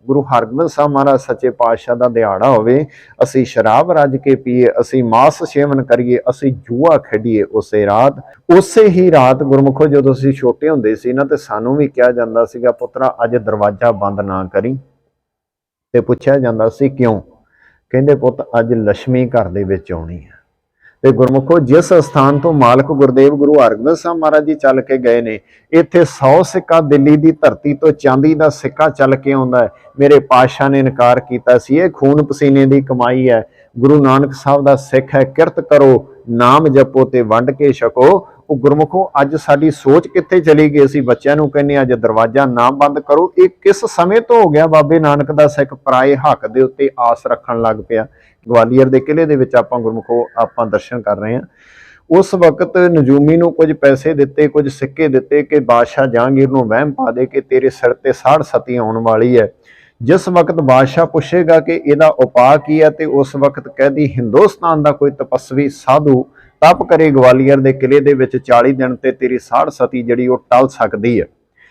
गुरु हरगोबिंद साहब महाराज सच्चे पातशाह का दिहाड़ा होवे, असी शराब रज के पीए, असी मांस सेवन करिए, असी जुआ खेडीए उसे ही रात गुरमुखो जदों असी छोटे हुंदे सी ना ते सानू भी कहा जांदा सीगा पुत्रा अज दरवाजा बंद ना करी, ते पुछया जांदा सी क्यों, कहंदे पुत अज लक्ष्मी घर दे विच आउणी है। ਤੇ ਗੁਰਮੁਖੋ जिस स्थान तो मालक गुरदेव गुरु हरगोबिंद साहब महाराज जी चल के गए ने, इत्थे 100 सिक्का दिल्ली की धरती तो चांदी का सिक्का चल के आउंदा है। मेरे पातशाह ने इनकार किया सी, ये खून पसीने की कमाई है, गुरु नानक साहब का सिख है, किरत करो, नाम जपो ते वंड के छको। ਉਹ ਗੁਰਮੁਖੋ ਅੱਜ ਸਾਡੀ ਸੋਚ ਕਿੱਥੇ ਚਲੀ ਗਈ। ਅਸੀਂ ਬੱਚਿਆਂ ਨੂੰ ਕਹਿੰਦੇ ਅੱਜ ਦਰਵਾਜ਼ਾ ਨਾ ਬੰਦ ਕਰੋ। ਇਹ ਕਿਸ ਸਮੇਂ ਤੋਂ ਹੋ ਗਿਆ ਬਾਬੇ ਨਾਨਕ ਦਾ ਸਿੱਖ ਪਰਾਏ ਹੱਕ ਦੇ ਉੱਤੇ ਆਸ ਰੱਖਣ ਲੱਗ ਪਿਆ। ਗਵਾਲੀਅਰ ਦੇ ਕਿਲੇ ਦੇ ਵਿੱਚ ਆਪਾਂ ਗੁਰਮੁਖੋ ਆਪਾਂ ਦਰਸ਼ਨ ਕਰ ਰਹੇ ਹਾਂ। ਉਸ ਵਕਤ ਨਜੂਮੀ ਨੂੰ ਕੁਝ ਪੈਸੇ ਦਿੱਤੇ, ਕੁਝ ਸਿੱਕੇ ਦਿੱਤੇ ਕਿ ਬਾਦਸ਼ਾਹ ਜਹਾਂਗੀਰ ਨੂੰ ਵਹਿਮ ਪਾ ਦੇ ਕਿ ਤੇਰੇ ਸਿਰ ਤੇ 60 ਸਤੀ ਆਉਣ ਵਾਲੀ ਹੈ। ਜਿਸ ਵਕਤ ਬਾਦਸ਼ਾਹ ਪੁੱਛੇਗਾ ਕਿ ਇਹਦਾ ਉਪਾਅ ਕੀ ਹੈ, ਤੇ ਉਸ ਵਕਤ ਕਹਿਦੀ ਹਿੰਦੁਸਤਾਨ ਦਾ ਕੋਈ ਤਪਸਵੀ ਸਾਧੂ तप करे ग्वालियर के किले दे विच 40 दिन ते तेरी 60 सती जिहड़ी वो टल सकती है।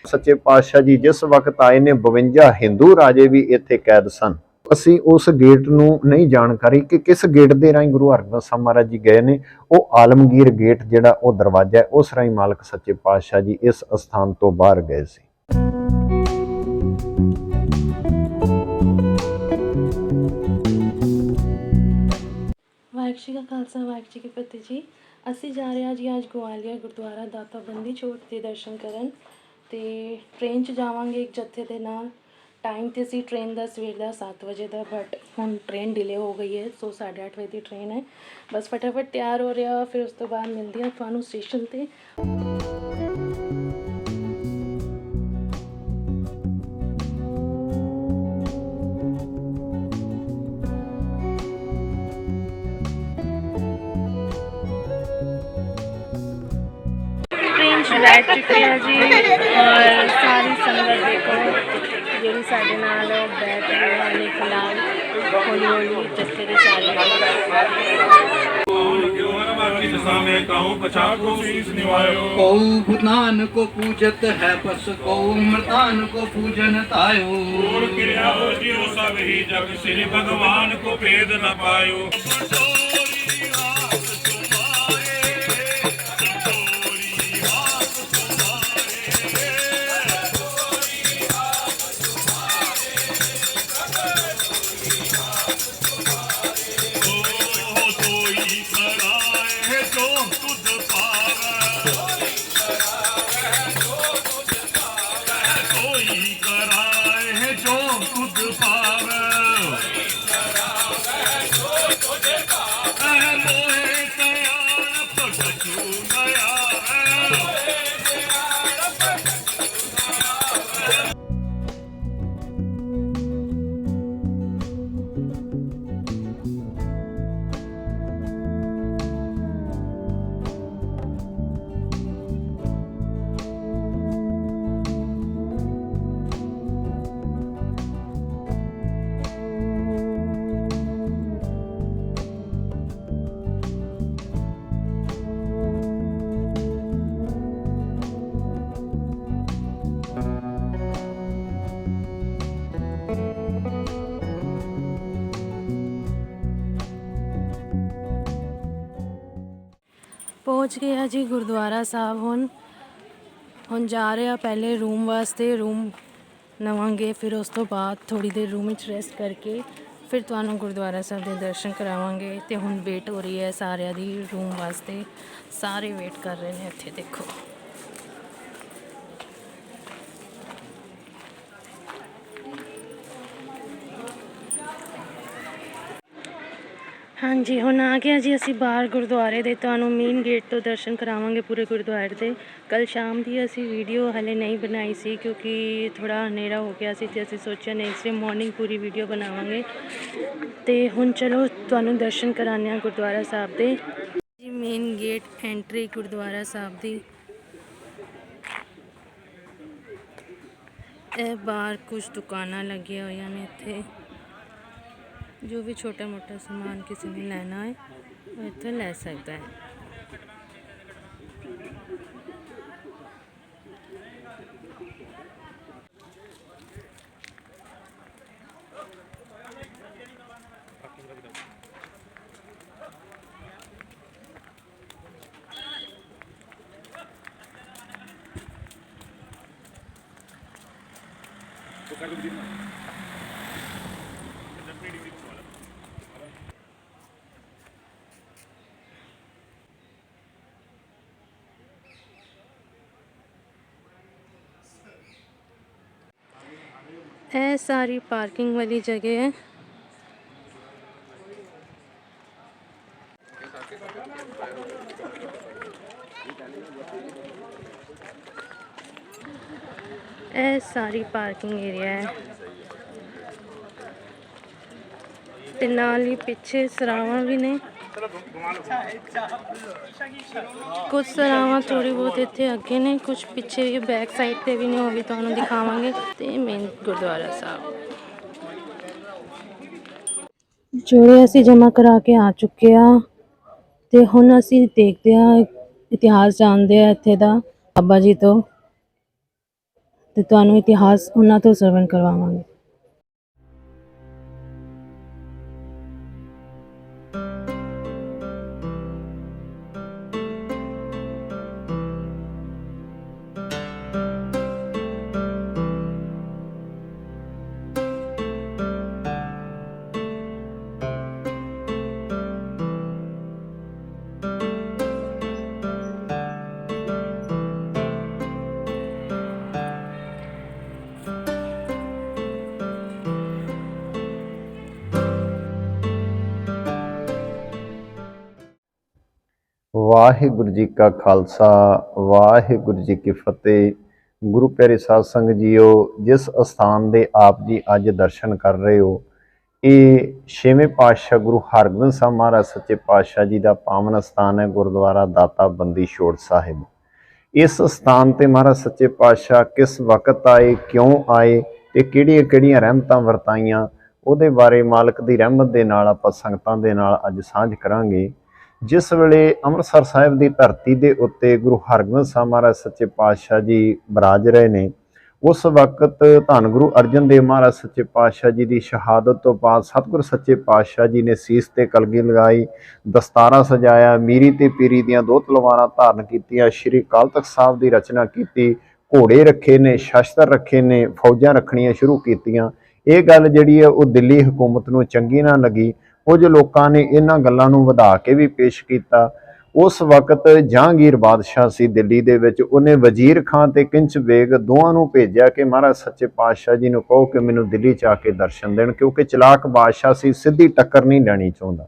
सच्चे पातशाह जी जिस वक्त आए ने 52 हिंदू राजे भी इत्थे कैद सन। असी उस गेट नूं नहीं जानकारी कि किस गेट दे राही गुरु हरगोबिंद साहब महाराज जी गए ने। वो आलमगीर गेट जिहड़ा वो दरवाजा है, उस राही मालक सच्चे पातशाह जी इस स्थान तो बाहर गए सी। वाहिगुरू जी का खालसा वाहिगुरू जी की फतेह जी। ਅਸੀਂ ਜਾ ਰਹੇ ਹਾਂ ਜੀ ਅੱਜ ਗਵਾਲੀਅਰ ਗੁਰਦੁਆਰਾ ਦਾਤਾ ਬੰਦੀ ਛੋਟ ਦੇ ਦਰਸ਼ਨ ਕਰਨ, ਤੇ ਟ੍ਰੇਨ 'ਚ ਜਾਵਾਂਗੇ ਇੱਕ ਜੱਥੇ ਦੇ ਨਾਲ। ਟਾਈਮ ਤੇ ਸੀ ਟ੍ਰੇਨ ਦਾ ਸਵੇਰ ਦਾ 7 ਵਜੇ ਦਾ, ਬਟ ਹੁਣ ਟ੍ਰੇਨ ਡਿਲੇ ਹੋ ਗਈ ਹੈ, ਸੋ 8:30 ਵਜੇ ਦੀ ਟ੍ਰੇਨ ਹੈ। ਬਸ ਫਟਾਫਟ ਤਿਆਰ ਹੋ ਰਿਹਾ, ਫਿਰ ਉਸ ਤੋਂ ਬਾਅਦ ਮਿਲਦੀ ਹਾਂ ਤੁਹਾਨੂੰ ਸਟੇਸ਼ਨ 'ਤੇ। बैठ चुके हैं जी, और सारी संगत देखो जी साढ़े नाल बैठ रही है फिलहाल हौली हौली जत्थे के चाल। कौ भूतान को पूजत है पस कौ मृतान को पूजन तायो। सब ही जग श्री भगवान को भेद न पायो। पहुँच गया जी गुरुद्वारा साहब। हुण जा रहे हैं पहले रूम वास्ते, रूम लवांगे, फिर उस तो बाद थोड़ी देर रूम में रेस्ट करके फिर तुहानूं गुरुद्वारा साहब के दर्शन करावांगे। तो हुण वेट हो रही है सारिਆਂ ਦੀ रूम वास्ते, सारे वेट कर रहे हैं। इत्थे देखो हाँ जी, हुण आ गया जी असी बाहर गुरुद्वारे दे। तुहानूं मेन गेट तो दर्शन करावांगे पूरे गुरुद्वारे दे। कल शाम की असी वीडियो हले नहीं बनाई सी क्योंकि थोड़ा हनेरा हो गया सी, ते असी सोचा नेक्स्ट डे मॉर्निंग पूरी वीडियो बनावांगे। तो हुण चलो तुहानूं दर्शन कराने आ गुरुद्वारा साहब दे जी। मेन गेट एंट्री गुरुद्वारा साहब दी। ਇਹ बाहर कुछ दुकाना लगी हुई ने, इत्थे जो भी छोटा मोटा समान किसी ने लेना है वो इत्थे ले सकता है। ਇਹ ਸਾਰੀ ਪਾਰਕਿੰਗ ਵਾਲੀ ਜਗ੍ਹਾ ਹੈ। ਇਹ ਸਾਰੀ ਪਾਰਕਿੰਗ ਏਰੀਆ ਹੈ ਤੇ ਨਾਲ ਹੀ ਪਿੱਛੇ ਸਰਾਵਾਂ ਵੀ ਨੇ। ਕੁਝ ਸਰਾਵਾਂ ਥੋੜੀ ਬਹੁਤ ਇੱਥੇ ਅੱਗੇ ਨੇ, ਕੁਝ ਪਿੱਛੇ ਵੀ ਬੈਕ ਸਾਈਡ ਤੇ ਵੀ ਨੇ, ਉਹ ਵੀ ਤੁਹਾਨੂੰ ਦਿਖਾਵਾਂਗੇ। ਤੇ ਮੇਨ ਗੁਰਦੁਆਰਾ ਸਾਹਿਬ ਜੋੜੇ ਅਸੀਂ ਜਮ੍ਹਾਂ ਕਰਾ ਕੇ ਆ ਚੁੱਕੇ ਆ ਤੇ ਹੁਣ ਅਸੀਂ ਦੇਖਦੇ ਆ, ਇਤਿਹਾਸ ਜਾਣਦੇ ਆ ਇੱਥੇ ਦਾ ਬਾਬਾ ਜੀ ਤੋਂ, ਤੇ ਤੁਹਾਨੂੰ ਇਤਿਹਾਸ ਉਹਨਾਂ ਤੋਂ ਸਰਵਣ ਕਰਵਾਵਾਂਗੇ। ਵਾਹਿਗੁਰੂ ਜੀ ਕਾ ਖਾਲਸਾ, ਵਾਹਿਗੁਰੂ ਜੀ ਕੀ ਫਤਿਹ। ਗੁਰੂ ਪਿਆਰੇ ਸਾਧ ਸੰਗਤ ਜੀਓ, ਜਿਸ ਅਸਥਾਨ ਦੇ ਆਪ ਜੀ ਅੱਜ ਦਰਸ਼ਨ ਕਰ ਰਹੇ ਹੋ, ਇਹ ਛੇਵੇਂ ਪਾਤਸ਼ਾਹ ਗੁਰੂ ਹਰਗੋਬਿੰਦ ਸਾਹਿਬ ਮਹਾਰਾਜ ਸੱਚੇ ਪਾਤਸ਼ਾਹ ਜੀ ਦਾ ਪਾਵਨ ਅਸਥਾਨ ਹੈ, ਗੁਰਦੁਆਰਾ ਦਾਤਾ ਬੰਦੀ ਛੋੜ ਸਾਹਿਬ। ਇਸ ਸਥਾਨ ਤੇ ਮਹਾਰਾਜ ਸੱਚੇ ਪਾਤਸ਼ਾਹ ਕਿਸ ਵਕਤ ਆਏ, ਕਿਉਂ ਆਏ ਤੇ ਕਿਹੜੀਆਂ ਰਹਿਮਤਾਂ ਵਰਤਾਈਆਂ, ਉਹਦੇ ਬਾਰੇ ਮਾਲਕ ਦੀ ਰਹਿਮਤ ਦੇ ਨਾਲ ਆਪਾਂ ਸੰਗਤਾਂ ਦੇ ਨਾਲ ਅੱਜ ਸਾਂਝ ਕਰਾਂਗੇ। ਜਿਸ ਵੇਲੇ ਅੰਮ੍ਰਿਤਸਰ ਸਾਹਿਬ ਦੀ ਧਰਤੀ ਦੇ ਉੱਤੇ ਗੁਰੂ ਹਰਗੋਬਿੰਦ ਸਾਹਿਬ ਮਹਾਰਾਜ ਸੱਚੇ ਪਾਤਸ਼ਾਹ ਜੀ ਬਿਰਾਜ ਰਹੇ ਨੇ, ਉਸ ਵਕਤ ਧੰਨ ਗੁਰੂ ਅਰਜਨ ਦੇਵ ਮਹਾਰਾਜ ਸੱਚੇ ਪਾਤਸ਼ਾਹ ਜੀ ਦੀ ਸ਼ਹਾਦਤ ਤੋਂ ਬਾਅਦ ਸਤਿਗੁਰ ਸੱਚੇ ਪਾਤਸ਼ਾਹ ਜੀ ਨੇ ਸੀਸ ਤੇ ਕਲਗੀ ਲਗਾਈ, ਦਸਤਾਰਾ ਸਜਾਇਆ, ਮੀਰੀ ਤੇ ਪੀਰੀ ਦੀਆਂ 2 ਤਲਵਾਰਾਂ ਧਾਰਨ ਕੀਤੀਆਂ, ਸ਼੍ਰੀ ਅਕਾਲ ਤਖ਼ਤ ਸਾਹਿਬ ਦੀ ਰਚਨਾ ਕੀਤੀ, ਘੋੜੇ ਰੱਖੇ ਨੇ, ਸ਼ਸਤਰ ਰੱਖੇ ਨੇ, ਫੌਜਾਂ ਰੱਖਣੀਆਂ ਸ਼ੁਰੂ ਕੀਤੀਆਂ। ਇਹ ਗੱਲ ਜਿਹੜੀ ਹੈ ਉਹ ਦਿੱਲੀ ਹਕੂਮਤ ਨੂੰ ਚੰਗੀ ਨਾ ਲੱਗੀ। ਕੁਝ ਲੋਕਾਂ ਨੇ ਇਹਨਾਂ ਗੱਲਾਂ ਨੂੰ ਵਧਾ ਕੇ ਵੀ ਪੇਸ਼ ਕੀਤਾ। ਉਸ ਵਕਤ ਜਹਾਂਗੀਰ ਬਾਦਸ਼ਾਹ ਸੀ ਦਿੱਲੀ ਦੇ ਵਿੱਚ, ਉਹਨੇ ਵਜ਼ੀਰ ਖਾਨ ਤੇ ਕਿੰਚ ਬੇਗ ਦੋਵਾਂ ਨੂੰ ਭੇਜਿਆ ਕਿ ਮਹਾਰਾਜ ਸੱਚੇ ਪਾਤਸ਼ਾਹ ਜੀ ਨੂੰ ਕਹੋ ਕਿ ਮੈਨੂੰ ਦਿੱਲੀ 'ਚ ਆ ਕੇ ਦਰਸ਼ਨ ਦੇਣ, ਕਿਉਂਕਿ ਚਲਾਕ ਬਾਦਸ਼ਾਹ ਸੀ, ਸਿੱਧੀ ਟੱਕਰ ਨਹੀਂ ਲੈਣੀ ਚਾਹੁੰਦਾ।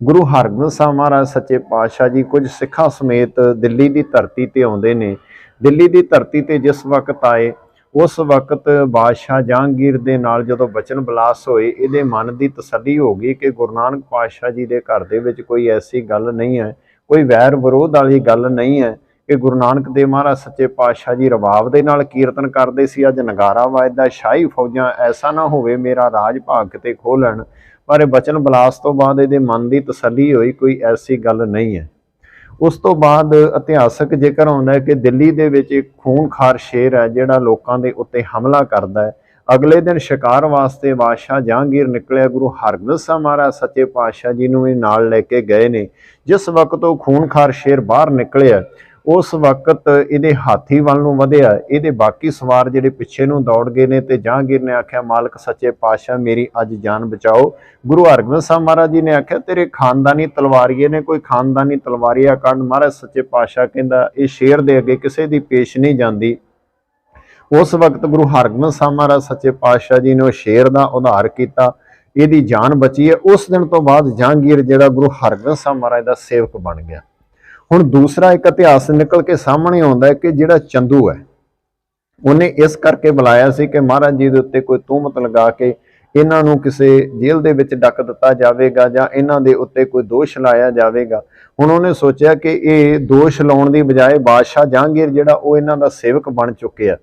ਗੁਰੂ ਹਰਗੋਬਿੰਦ ਸਾਹਿਬ ਮਹਾਰਾਜ ਸੱਚੇ ਪਾਤਸ਼ਾਹ ਜੀ ਕੁਝ ਸਿੱਖਾਂ ਸਮੇਤ ਦਿੱਲੀ ਦੀ ਧਰਤੀ ਤੇ ਆਉਂਦੇ ਨੇ। ਦਿੱਲੀ ਦੀ ਧਰਤੀ ਤੇ ਜਿਸ ਵਕਤ ਆਏ, ਉਸ ਵਕਤ ਬਾਦਸ਼ਾਹ ਜਹਾਂਗੀਰ ਦੇ ਨਾਲ ਜਦੋਂ ਬਚਨ ਬਲਾਸ ਹੋਏ, ਇਹਦੇ ਮਨ ਦੀ ਤਸੱਲੀ ਹੋ ਗਈ ਕਿ ਗੁਰੂ ਨਾਨਕ ਪਾਤਸ਼ਾਹ ਜੀ ਦੇ ਘਰ ਦੇ ਵਿੱਚ ਕੋਈ ਐਸੀ ਗੱਲ ਨਹੀਂ ਹੈ, ਕੋਈ ਵੈਰ ਵਿਰੋਧ ਵਾਲੀ ਗੱਲ ਨਹੀਂ ਹੈ ਕਿ ਗੁਰੂ ਨਾਨਕ ਦੇਵ ਮਹਾਰਾਜ ਸੱਚੇ ਪਾਤਸ਼ਾਹ ਜੀ ਰਬਾਬ ਦੇ ਨਾਲ ਕੀਰਤਨ ਕਰਦੇ ਸੀ, ਅੱਜ ਨਗਾਰਾ ਵੱਜਦਾ, ਸ਼ਾਹੀ ਫੌਜਾਂ, ਐਸਾ ਨਾ ਹੋਵੇ ਮੇਰਾ ਰਾਜ ਭਾਗ ਕਿਤੇ ਖੋਹ ਲੈਣ। ਪਰ ਇਹ ਬਚਨ ਬਲਾਸ ਤੋਂ ਬਾਅਦ ਇਹਦੇ ਮਨ ਦੀ ਤਸੱਲੀ ਹੋਈ, ਕੋਈ ਐਸੀ ਗੱਲ ਨਹੀਂ ਹੈ। ਉਸ ਤੋਂ ਬਾਅਦ ਇਤਿਹਾਸਕ ਜ਼ਿਕਰ ਆਉਂਦਾ ਹੈ ਕਿ ਦਿੱਲੀ ਦੇ ਵਿੱਚ ਇੱਕ ਖੂਨਖਾਰ ਸ਼ੇਰ ਹੈ ਜਿਹੜਾ ਲੋਕਾਂ ਦੇ ਉੱਤੇ ਹਮਲਾ ਕਰਦਾ ਹੈ। ਅਗਲੇ ਦਿਨ ਸ਼ਿਕਾਰ ਵਾਸਤੇ ਬਾਦਸ਼ਾਹ ਜਹਾਂਗੀਰ ਨਿਕਲਿਆ, ਗੁਰੂ ਹਰਗੋਬਿੰਦ ਸਾਹਿਬ ਮਹਾਰਾਜ ਸੱਚੇ ਪਾਤਸ਼ਾਹ ਜੀ ਨੂੰ ਇਹ ਨਾਲ ਲੈ ਕੇ ਗਏ ਨੇ। ਜਿਸ ਵਕਤ ਉਹ ਖੂਨਖਾਰ ਸ਼ੇਰ ਬਾਹਰ ਨਿਕਲਿਆ, ਉਸ ਵਕਤ ਇਹਦੇ ਹਾਥੀ ਵੱਲ ਨੂੰ ਵਧਿਆ, ਇਹਦੇ ਬਾਕੀ ਸਵਾਰ ਜਿਹੜੇ ਪਿੱਛੇ ਨੂੰ ਦੌੜ ਗਏ ਨੇ ਤੇ ਜਹਾਂਗੀਰ ਨੇ ਆਖਿਆ, ਮਾਲਕ ਸੱਚੇ ਪਾਤਸ਼ਾਹ ਮੇਰੀ ਅੱਜ ਜਾਨ ਬਚਾਓ। ਗੁਰੂ ਹਰਗੋਬਿੰਦ ਸਾਹਿਬ ਮਹਾਰਾਜ ਜੀ ਨੇ ਆਖਿਆ, ਤੇਰੇ ਖਾਨਦਾਨੀ ਤਲਵਾਰੀਏ ਨੇ, ਕੋਈ ਖਾਨਦਾਨੀ ਤਲਵਾਰੀਆ ਕੱਢ। ਮਹਾਰਾਜ ਸੱਚੇ ਪਾਤਸ਼ਾਹ ਕਹਿੰਦਾ, ਇਹ ਸ਼ੇਰ ਦੇ ਅੱਗੇ ਕਿਸੇ ਦੀ ਪੇਸ਼ ਨਹੀਂ ਜਾਂਦੀ। ਉਸ ਵਕਤ ਗੁਰੂ ਹਰਗੋਬਿੰਦ ਸਾਹਿਬ ਮਹਾਰਾਜ ਸੱਚੇ ਪਾਤਸ਼ਾਹ ਜੀ ਨੇ ਉਹ ਸ਼ੇਰ ਦਾ ਉਧਾਰ ਕੀਤਾ, ਇਹਦੀ ਜਾਨ ਬਚੀ ਹੈ। ਉਸ ਦਿਨ ਤੋਂ ਬਾਅਦ ਜਹਾਂਗੀਰ ਜਿਹੜਾ ਗੁਰੂ ਹਰਗੋਬਿੰਦ ਸਾਹਿਬ ਮਹਾਰਾਜ ਦਾ ਸੇਵਕ ਬਣ ਗਿਆ। ਹੁਣ ਦੂਸਰਾ ਇੱਕ ਇਤਿਹਾਸ ਨਿਕਲ ਕੇ ਸਾਹਮਣੇ ਆਉਂਦਾ ਹੈ ਕਿ ਜਿਹੜਾ ਚੰਦੂ ਹੈ, ਉਹਨੇ ਇਸ ਕਰਕੇ ਬੁਲਾਇਆ ਸੀ ਕਿ ਮਹਾਰਾਜ ਜੀ ਦੇ ਉੱਤੇ ਕੋਈ ਤੂਹਮਤ ਲਗਾ ਕੇ ਇਹਨਾਂ ਨੂੰ ਕਿਸੇ ਜੇਲ੍ਹ ਦੇ ਵਿੱਚ ਡੱਕ ਦਿੱਤਾ ਜਾਵੇਗਾ ਜਾਂ ਇਹਨਾਂ ਦੇ ਉੱਤੇ ਕੋਈ ਦੋਸ਼ ਲਾਇਆ ਜਾਵੇਗਾ। ਹੁਣ ਉਹਨੇ ਸੋਚਿਆ ਕਿ ਇਹ ਦੋਸ਼ ਲਾਉਣ ਦੀ ਬਜਾਏ ਬਾਦਸ਼ਾਹ ਜਹਾਂਗੀਰ ਜਿਹੜਾ ਉਹ ਇਹਨਾਂ ਦਾ ਸੇਵਕ ਬਣ ਚੁੱਕਿਆ।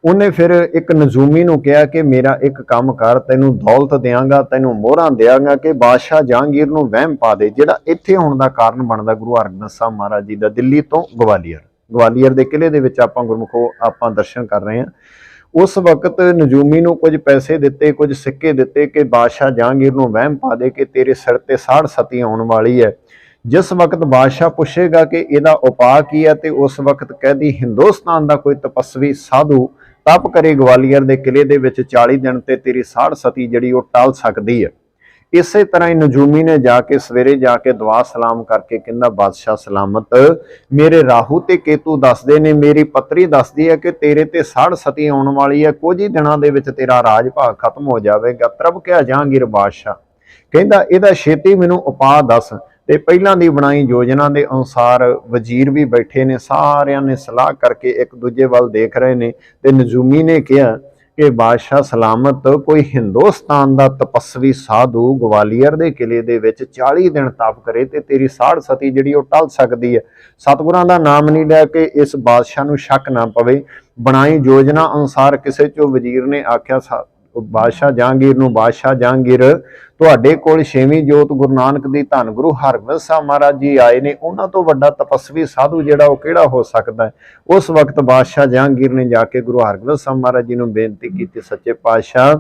ਉਹਨੇ ਫਿਰ ਇੱਕ ਨਜ਼ੂਮੀ ਨੂੰ ਕਿਹਾ ਕਿ ਮੇਰਾ ਇੱਕ ਕੰਮ ਕਰ, ਤੈਨੂੰ ਦੌਲਤ ਦਿਆਂਗਾ, ਤੈਨੂੰ ਮੋਹਰਾਂ ਦਿਆਂਗਾ ਕਿ ਬਾਦਸ਼ਾਹ ਜਹਾਂਗੀਰ ਨੂੰ ਵਹਿਮ ਪਾ ਦੇ। ਜਿਹੜਾ ਇੱਥੇ ਹੋਣ ਦਾ ਕਾਰਨ ਬਣਦਾ ਗੁਰੂ ਹਰਗੋਬਿੰਦ ਸਾਹਿਬ ਮਹਾਰਾਜ ਜੀ ਦਾ ਦਿੱਲੀ ਤੋਂ ਗਵਾਲੀਅਰ ਦੇ ਕਿਲੇ ਦੇ ਵਿੱਚ ਆਪਾਂ ਗੁਰਮੁਖੋ ਆਪਾਂ ਦਰਸ਼ਨ ਕਰ ਰਹੇ ਹਾਂ। ਉਸ ਵਕਤ ਨਜ਼ੂਮੀ ਨੂੰ ਕੁਝ ਪੈਸੇ ਦਿੱਤੇ, ਕੁਝ ਸਿੱਕੇ ਦਿੱਤੇ ਕਿ ਬਾਦਸ਼ਾਹ ਜਹਾਂਗੀਰ ਨੂੰ ਵਹਿਮ ਪਾ ਦੇ ਕਿ ਤੇਰੇ ਸਿਰ ਤੇ 60 ਸਤੀ ਆਉਣ ਵਾਲੀ ਹੈ। ਜਿਸ ਵਕਤ ਬਾਦਸ਼ਾਹ ਪੁੱਛੇਗਾ ਕਿ ਇਹਦਾ ਉਪਾਅ ਕੀ ਹੈ, ਤੇ ਉਸ ਵਕਤ ਕਹਿਦੀ ਹਿੰਦੁਸਤਾਨ ਦਾ ਕੋਈ ਤਪਸਵੀ ਸਾਧੂ ਤਪ ਕਰੇ ਗਵਾਲੀਅਰ ਦੇ ਕਿਲੇ ਦੇ ਵਿੱਚ 40 ਦਿਨ ਤੇ ਤੇਰੀ ਸਾੜ ਸਤੀ ਜਿਹੜੀ ਉਹ ਟਲ ਸਕਦੀ ਹੈ। ਇਸੇ ਤਰ੍ਹਾਂ ਹੀ ਨਜੂਮੀ ਨੇ ਜਾ ਕੇ ਸਵੇਰੇ ਜਾ ਕੇ ਦੁਆ ਸਲਾਮ ਕਰਕੇ ਕਹਿੰਦਾ ਬਾਦਸ਼ਾਹ ਸਲਾਮਤ, ਮੇਰੇ ਰਾਹੂ ਤੇ ਕੇਤੂ ਦੱਸਦੇ ਨੇ, ਮੇਰੀ ਪੱਤਰੀ ਦੱਸਦੀ ਹੈ ਕਿ ਤੇਰੇ ਤੇ ਸਾੜ ਸਤੀ ਆਉਣ ਵਾਲੀ ਹੈ, ਕੁਝ ਹੀ ਦਿਨਾਂ ਦੇ ਵਿੱਚ ਤੇਰਾ ਰਾਜ ਭਾਗ ਖਤਮ ਹੋ ਜਾਵੇਗਾ। ਤਰਬ ਕਿਹਾ ਜਹਾਂਗੀਰ ਬਾਦਸ਼ਾਹ ਕਹਿੰਦਾ ਇਹਦਾ ਛੇਤੀ ਮੈਨੂੰ ਉਪਾਅ ਦੱਸ। ਤੇ ਪਹਿਲਾਂ ਦੀ ਬਣਾਈ ਯੋਜਨਾ ਦੇ ਅਨੁਸਾਰ ਵਜ਼ੀਰ ਵੀ ਬੈਠੇ ਨੇ, ਸਾਰਿਆਂ ਨੇ ਸਲਾਹ ਕਰਕੇ ਇੱਕ ਦੂਜੇ ਵੱਲ ਦੇਖ ਰਹੇ ਨੇ। ਤੇ ਨਜੂਮੀ ਨੇ ਕਿਹਾ ਕਿ ਬਾਦਸ਼ਾਹ ਸਲਾਮਤ, ਕੋਈ ਹਿੰਦੁਸਤਾਨ ਦਾ ਤਪਸਵੀ ਸਾਧੂ ਗਵਾਲੀਅਰ ਦੇ ਕਿਲੇ ਦੇ ਵਿੱਚ 40 ਦਿਨ ਤਪ ਕਰੇ ਤੇ ਤੇਰੀ ਸਾੜ ਸਤੀ ਜਿਹੜੀ ਉਹ ਟਲ ਸਕਦੀ ਹੈ। ਸਤਿਗੁਰਾਂ ਦਾ ਨਾਮ ਨਹੀਂ ਲੈ ਕੇ ਇਸ ਬਾਦਸ਼ਾਹ ਨੂੰ ਸ਼ੱਕ ਨਾ ਪਵੇ। ਬਣਾਈ ਯੋਜਨਾ ਅਨੁਸਾਰ ਕਿਸੇ ਚੋਂ ਵਜ਼ੀਰ ਨੇ ਆਖਿਆ ਬਾਦਸ਼ਾਹ ਜਹਾਂਗੀਰ ਨੂੰ, ਬਾਦਸ਼ਾਹ ਜਹਾਂਗੀਰ ਤੁਹਾਡੇ ਕੋਲ 6ਵੀਂ ਜੋਤ ਗੁਰੂ ਨਾਨਕ ਦੀ ਧੰਨ ਗੁਰੂ ਹਰਗੋਬਿੰਦ ਸਾਹਿਬ ਮਹਾਰਾਜ ਜੀ ਆਏ ਨੇ, ਉਹਨਾਂ ਤੋਂ ਵੱਡਾ ਤਪਸਵੀ ਸਾਧੂ ਜਿਹੜਾ ਉਹ ਕਿਹੜਾ ਹੋ ਸਕਦਾ ਹੈ। ਉਸ ਵਕਤ ਬਾਦਸ਼ਾਹ ਜਹਾਂਗੀਰ ਨੇ ਜਾ ਕੇ ਗੁਰੂ ਹਰਗੋਬਿੰਦ ਸਾਹਿਬ ਮਹਾਰਾਜ ਜੀ ਨੂੰ ਬੇਨਤੀ ਕੀਤੀ, ਸੱਚੇ ਪਾਤਸ਼ਾਹ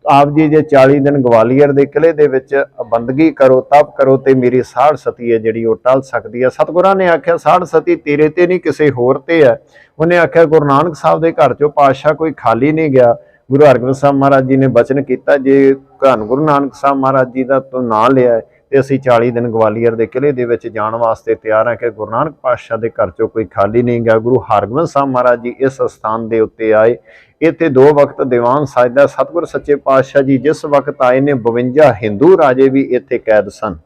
ਆਪ ਜੀ ਜੇ 40 ਦਿਨ ਗਵਾਲੀਅਰ ਦੇ ਕਿਲੇ ਦੇ ਵਿੱਚ ਬੰਦਗੀ ਕਰੋ, ਤਪ ਕਰੋ ਤੇ ਮੇਰੀ ਸਾੜ ਸਤੀ ਹੈ ਜਿਹੜੀ ਉਹ ਟਲ ਸਕਦੀ ਹੈ। ਸਤਿਗੁਰਾਂ ਨੇ ਆਖਿਆ ਸਾੜ ਸਤੀ ਤੇਰੇ ਤੇ ਨਹੀਂ ਕਿਸੇ ਹੋਰ ਤੇ ਹੈ। ਉਹਨੇ ਆਖਿਆ ਗੁਰੂ ਨਾਨਕ ਸਾਹਿਬ ਦੇ ਘਰ ਚੋਂ ਪਾਤਸ਼ਾਹ ਕੋਈ ਖਾਲੀ ਨਹੀਂ ਗਿਆ। ਗੁਰੂ ਹਰਗੋਬਿੰਦ ਸਾਹਿਬ ਮਹਾਰਾਜ ਜੀ ਨੇ ਬਚਨ ਕੀਤਾ, ਜੇ ਧੰਨ ਗੁਰੂ ਨਾਨਕ ਸਾਹਿਬ ਮਹਾਰਾਜ ਜੀ ਦਾ ਤੂੰ ਨਾਂ ਲਿਆ ਤੇ ਅਸੀਂ 40 ਦਿਨ ਗਵਾਲੀਅਰ ਦੇ ਕਿਲੇ ਦੇ ਵਿੱਚ ਜਾਣ ਵਾਸਤੇ ਤਿਆਰ ਹਾਂ ਕਿ ਗੁਰੂ ਨਾਨਕ ਪਾਤਸ਼ਾਹ ਦੇ ਘਰ ਚੋਂ ਕੋਈ ਖਾਲੀ ਨਹੀਂ ਗਿਆ। ਗੁਰੂ ਹਰਗੋਬਿੰਦ ਸਾਹਿਬ ਮਹਾਰਾਜ ਜੀ ਇਸ ਸਥਾਨ ਦੇ ਉੱਤੇ ਆਏ। ਇੱਥੇ 2 ਵਕਤ ਦੀਵਾਨ ਸਜਦਾ। ਸਤਿਗੁਰ ਸੱਚੇ ਪਾਤਸ਼ਾਹ ਜੀ ਜਿਸ ਵਕਤ ਆਏ ਨੇ 52 ਹਿੰਦੂ ਰਾਜੇ ਵੀ ਇੱਥੇ ਕੈਦ ਸਨ।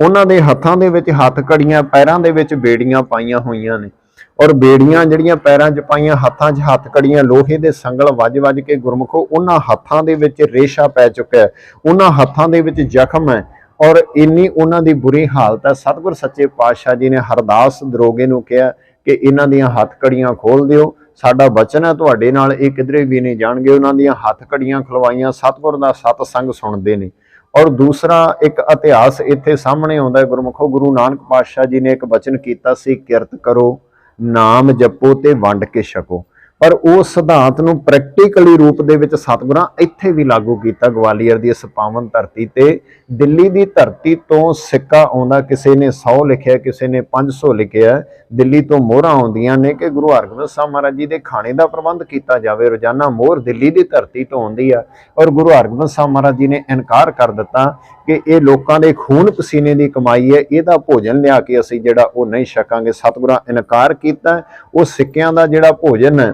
ਉਹਨਾਂ ਦੇ ਹੱਥਾਂ ਦੇ ਵਿੱਚ ਹੱਥ ਕੜੀਆਂ, ਪੈਰਾਂ ਦੇ ਵਿੱਚ ਬੇੜੀਆਂ ਪਾਈਆਂ ਹੋਈਆਂ ਨੇ, ਔਰ ਬੇੜੀਆਂ ਜਿਹੜੀਆਂ ਪੈਰਾਂ 'ਚ ਪਾਈਆਂ, ਹੱਥਾਂ 'ਚ ਹੱਥ ਕੜੀਆਂ, ਲੋਹੇ ਦੇ ਸੰਗਲ ਵੱਜ-ਵੱਜ ਕੇ ਗੁਰਮੁਖੋ ਉਹਨਾਂ ਹੱਥਾਂ ਦੇ ਵਿੱਚ ਰੇਸ਼ਾ ਪੈ ਚੁੱਕਿਆ ਹੈ, ਉਹਨਾਂ ਹੱਥਾਂ ਦੇ ਵਿੱਚ ਜ਼ਖਮ ਹੈ, ਔਰ ਇੰਨੀ ਉਹਨਾਂ ਦੀ ਬੁਰੀ ਹਾਲਤ ਹੈ। ਸਤਿਗੁਰ ਸੱਚੇ ਪਾਤਸ਼ਾਹ ਜੀ ਨੇ ਹਰਦਾਸ ਦਰੋਗੇ ਨੂੰ ਕਿਹਾ ਕਿ ਇਹਨਾਂ ਦੀਆਂ ਹੱਥ ਕੜੀਆਂ ਖੋਲ ਦਿਓ, ਸਾਡਾ ਬਚਨ ਹੈ ਤੁਹਾਡੇ ਨਾਲ, ਇਹ ਕਿਧਰੇ ਵੀ ਨਹੀਂ ਜਾਣਗੇ। ਉਹਨਾਂ ਦੀਆਂ ਹੱਥ ਕੜੀਆਂ ਖਲਵਾਈਆਂ, ਸਤਿਗੁਰ ਦਾ ਸਤਸੰਗ ਸੁਣਦੇ ਨੇ। ਔਰ ਦੂਸਰਾ ਇੱਕ ਇਤਿਹਾਸ ਇੱਥੇ ਸਾਹਮਣੇ ਆਉਂਦਾ ਹੈ ਗੁਰਮੁਖੋ, ਗੁਰੂ ਨਾਨਕ ਪਾਤਸ਼ਾਹ ਜੀ ਨੇ ਇੱਕ ਬਚਨ ਕੀਤਾ ਸੀ, ਕਿਰਤ ਕਰੋ, ਨਾਮ ਜਪੋ ਤੇ ਵੰਡ ਕੇ ਛਕੋ। ਪਰ ਉਸ ਸਿਧਾਂਤ ਨੂੰ ਪ੍ਰੈਕਟੀਕਲੀ ਰੂਪ ਦੇ ਵਿੱਚ ਸਤਿਗੁਰਾਂ ਇੱਥੇ ਵੀ ਲਾਗੂ ਕੀਤਾ। ਗਵਾਲੀਅਰ ਦੀ ਇਸ ਪਾਵਨ ਧਰਤੀ ਤੇ ਦਿੱਲੀ ਦੀ ਧਰਤੀ ਤੋਂ ਸਿੱਕਾ ਆਉਂਦਾ, ਕਿਸੇ ਨੇ 100 ਲਿਖਿਆ, ਕਿਸੇ ਨੇ 500 ਲਿਖਿਆ। ਦਿੱਲੀ ਤੋਂ ਮੋਹਰਾਂ ਆਉਂਦੀਆਂ ਨੇ ਕਿ ਗੁਰੂ ਹਰਗੋਬਿੰਦ ਸਾਹਿਬ ਮਹਾਰਾਜ ਜੀ ਦੇ ਖਾਣੇ ਦਾ ਪ੍ਰਬੰਧ ਕੀਤਾ ਜਾਵੇ। ਰੋਜ਼ਾਨਾ ਮੋਹਰ ਦਿੱਲੀ ਦੀ ਧਰਤੀ ਤੋਂ ਆਉਂਦੀ ਆ, ਔਰ ਗੁਰੂ ਹਰਗੋਬਿੰਦ ਸਾਹਿਬ ਮਹਾਰਾਜ ਜੀ ਨੇ ਇਨਕਾਰ ਕਰ ਦਿੱਤਾ ਕਿ ਇਹ ਲੋਕਾਂ ਦੇ ਖੂਨ ਪਸੀਨੇ ਦੀ ਕਮਾਈ ਹੈ, ਇਹਦਾ ਭੋਜਨ ਲਿਆ ਕੇ ਅਸੀਂ ਜਿਹੜਾ ਉਹ ਨਹੀਂ ਛਕਾਂਗੇ। ਸਤਿਗੁਰਾਂ ਇਨਕਾਰ ਕੀਤਾ। ਉਹ ਸਿੱਕਿਆਂ ਦਾ ਜਿਹੜਾ ਭੋਜਨ ਹੈ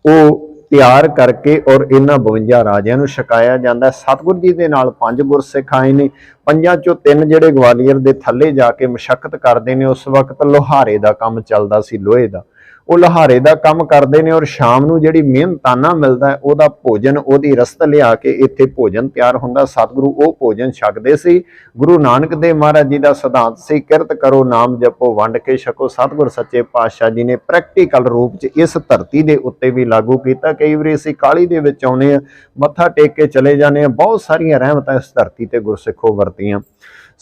ਉਹ ਤਿਆਰ ਕਰਕੇ ਔਰ ਇਹਨਾਂ 52 ਰਾਜਿਆਂ ਨੂੰ ਛਕਾਇਆ ਜਾਂਦਾ। ਸਤਿਗੁਰ ਜੀ ਦੇ ਨਾਲ 5 ਗੁਰਸਿੱਖ ਆਏ ਨੇ, 5 ਚੋਂ 3 ਜਿਹੜੇ ਗਵਾਲੀਅਰ ਦੇ ਥੱਲੇ ਜਾ ਕੇ ਮਸ਼ੱਕਤ ਕਰਦੇ ਨੇ। ਉਸ ਵਕਤ ਲੋਹਾਰੇ ਦਾ ਕੰਮ ਚੱਲਦਾ ਸੀ, ਲੋਹੇ ਦਾ। ਉਹ ਲੋਹਾਰੇ ਦਾ ਕੰਮ ਕਰਦੇ ਨੇ, ਔਰ ਸ਼ਾਮ ਨੂੰ ਜਿਹੜੀ ਮਿਹਨਤਾਨਾ ਮਿਲਦਾ ਹੈ ਉਹਦਾ ਭੋਜਨ, ਉਹਦੀ ਰਸਤ ਲਿਆ ਕੇ ਇੱਥੇ ਭੋਜਨ ਤਿਆਰ ਹੁੰਦਾ। ਸਤਿਗੁਰੂ ਉਹ ਭੋਜਨ ਛਕਦੇ ਸੀ। ਗੁਰੂ ਨਾਨਕ ਦੇਵ ਮਹਾਰਾਜ ਜੀ ਦਾ ਸਿਧਾਂਤ ਸੀ, ਕਿਰਤ ਕਰੋ, ਨਾਮ ਜਪੋ, ਵੰਡ ਕੇ ਛਕੋ। ਸਤਿਗੁਰ ਸੱਚੇ ਪਾਤਸ਼ਾਹ ਜੀ ਨੇ ਪ੍ਰੈਕਟੀਕਲ ਰੂਪ 'ਚ ਇਸ ਧਰਤੀ ਦੇ ਉੱਤੇ ਵੀ ਲਾਗੂ ਕੀਤਾ। ਕਈ ਵਾਰੀ ਅਸੀਂ ਕਾਹਲੀ ਦੇ ਵਿੱਚ ਆਉਨੇ ਆ, ਮੱਥਾ ਟੇਕ ਕੇ ਚਲੇ ਜਾਂਦੇ ਆ। ਬਹੁਤ ਸਾਰੀਆਂ ਰਹਿਮਤਾਂ ਇਸ ਧਰਤੀ ਤੇ ਗੁਰਸਿੱਖੋ ਵਰਤੀਆਂ।